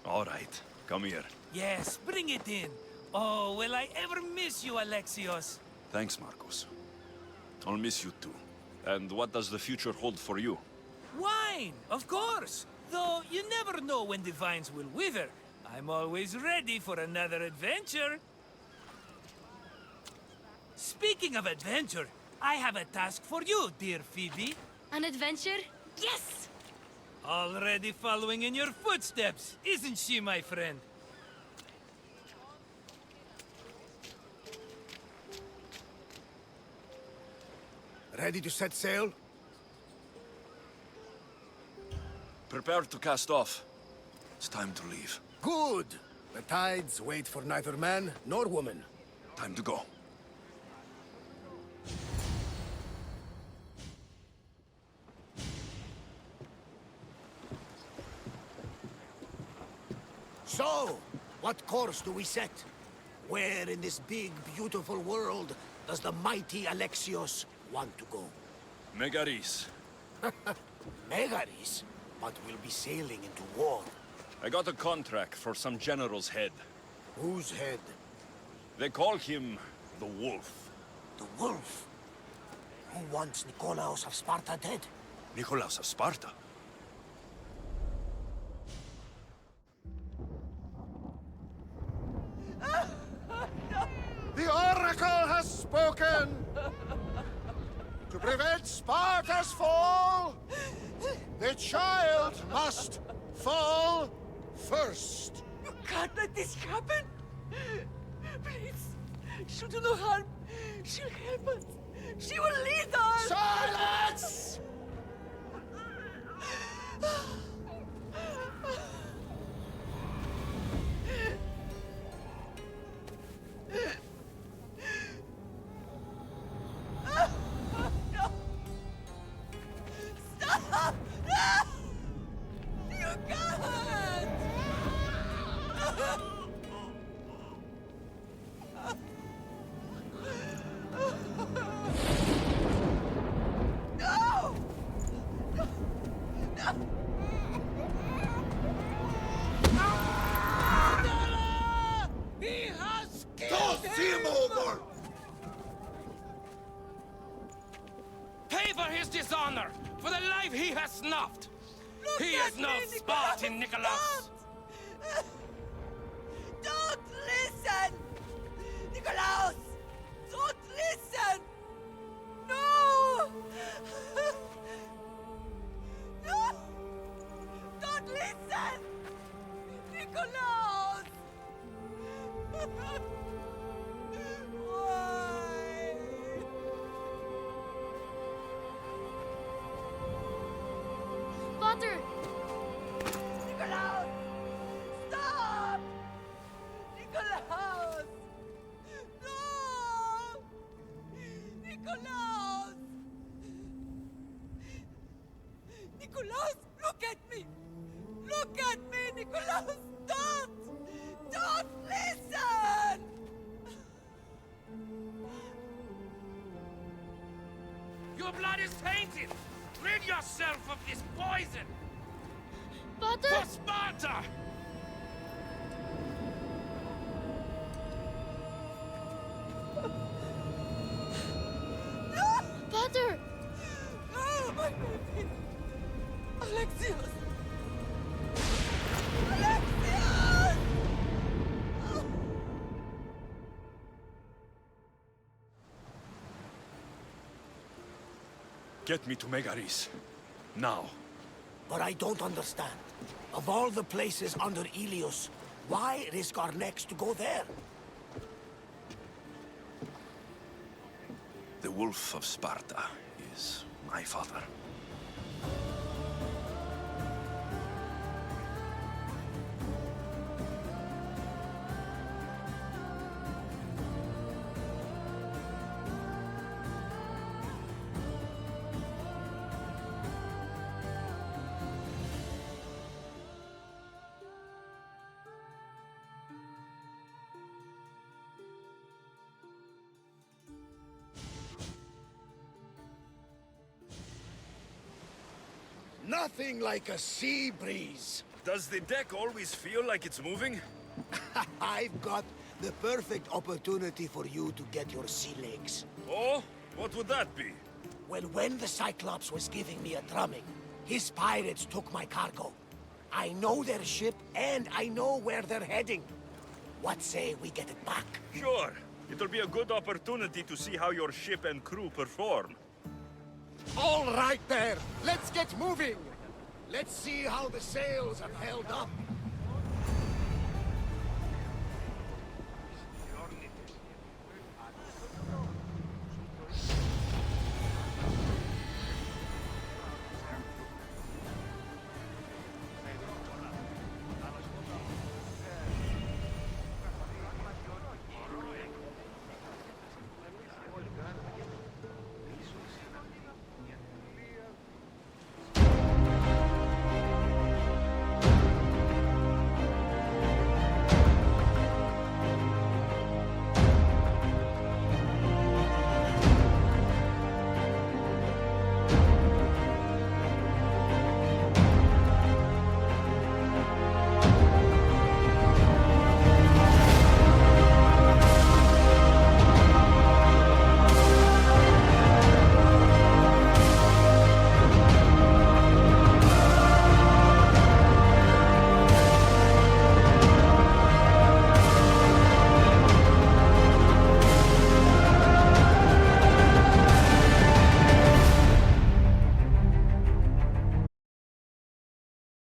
All right, come here. Yes, bring it in. Oh, will I ever miss you, Alexios? Thanks, Marcos. I'll miss you too. And what does the future hold for you? Wine, of course! Though you never know when the vines will wither. I'm always ready for another adventure. Speaking of adventure, I have a task for you, dear Phoebe. An adventure? Yes! Already following in your footsteps, isn't she, my friend? Ready to set sail? Prepare to cast off. It's time to leave. Good. The tides wait for neither man nor woman. Time to go. So, what course do we set? Where in this big, beautiful world does the mighty Alexios want to go? Megaris. Megaris? But we'll be sailing into war. I got a contract for some general's head. Whose head? They call him the Wolf. The Wolf? Who wants Nikolaos of Sparta dead? Nikolaos of Sparta? The Oracle has spoken! To prevent Sparta's fall, the child must fall first. You can't let this happen! Please, she'll do no harm. She'll help us. She will lead us! Silence! No! Stop! No! You can't! No! No! He has killed him! over! Pay for his dishonor, for the life he has snuffed. He is no Spartan, Nikolaos. Don't listen! Nikolaos! Don't listen! No! No! Don't listen! Nikolaos! Why? Potter! Nikolaos! Stop! Nikolaos! No! Nikolaos! Nikolaos, look at me! Look at me, Nikolaos! Don't! Don't listen! Your blood is tainted. Rid yourself of this poison. Potter! For Sparta! Potter! Oh, my baby! Alexios! Alexios! Get me to Megaris. Now. But I don't understand. Of all the places under Ilios, why risk our necks to go there? The Wolf of Sparta is my father. Nothing like a sea breeze. Does the deck always feel like it's moving? I've got the perfect opportunity for you to get your sea legs. Oh? What would that be? Well, when the Cyclops was giving me a drumming, his pirates took my cargo. I know their ship, and I know where they're heading. What say we get it back? Sure. It'll be a good opportunity to see how your ship and crew perform. All right there, let's get moving. Let's see how the sails have held up.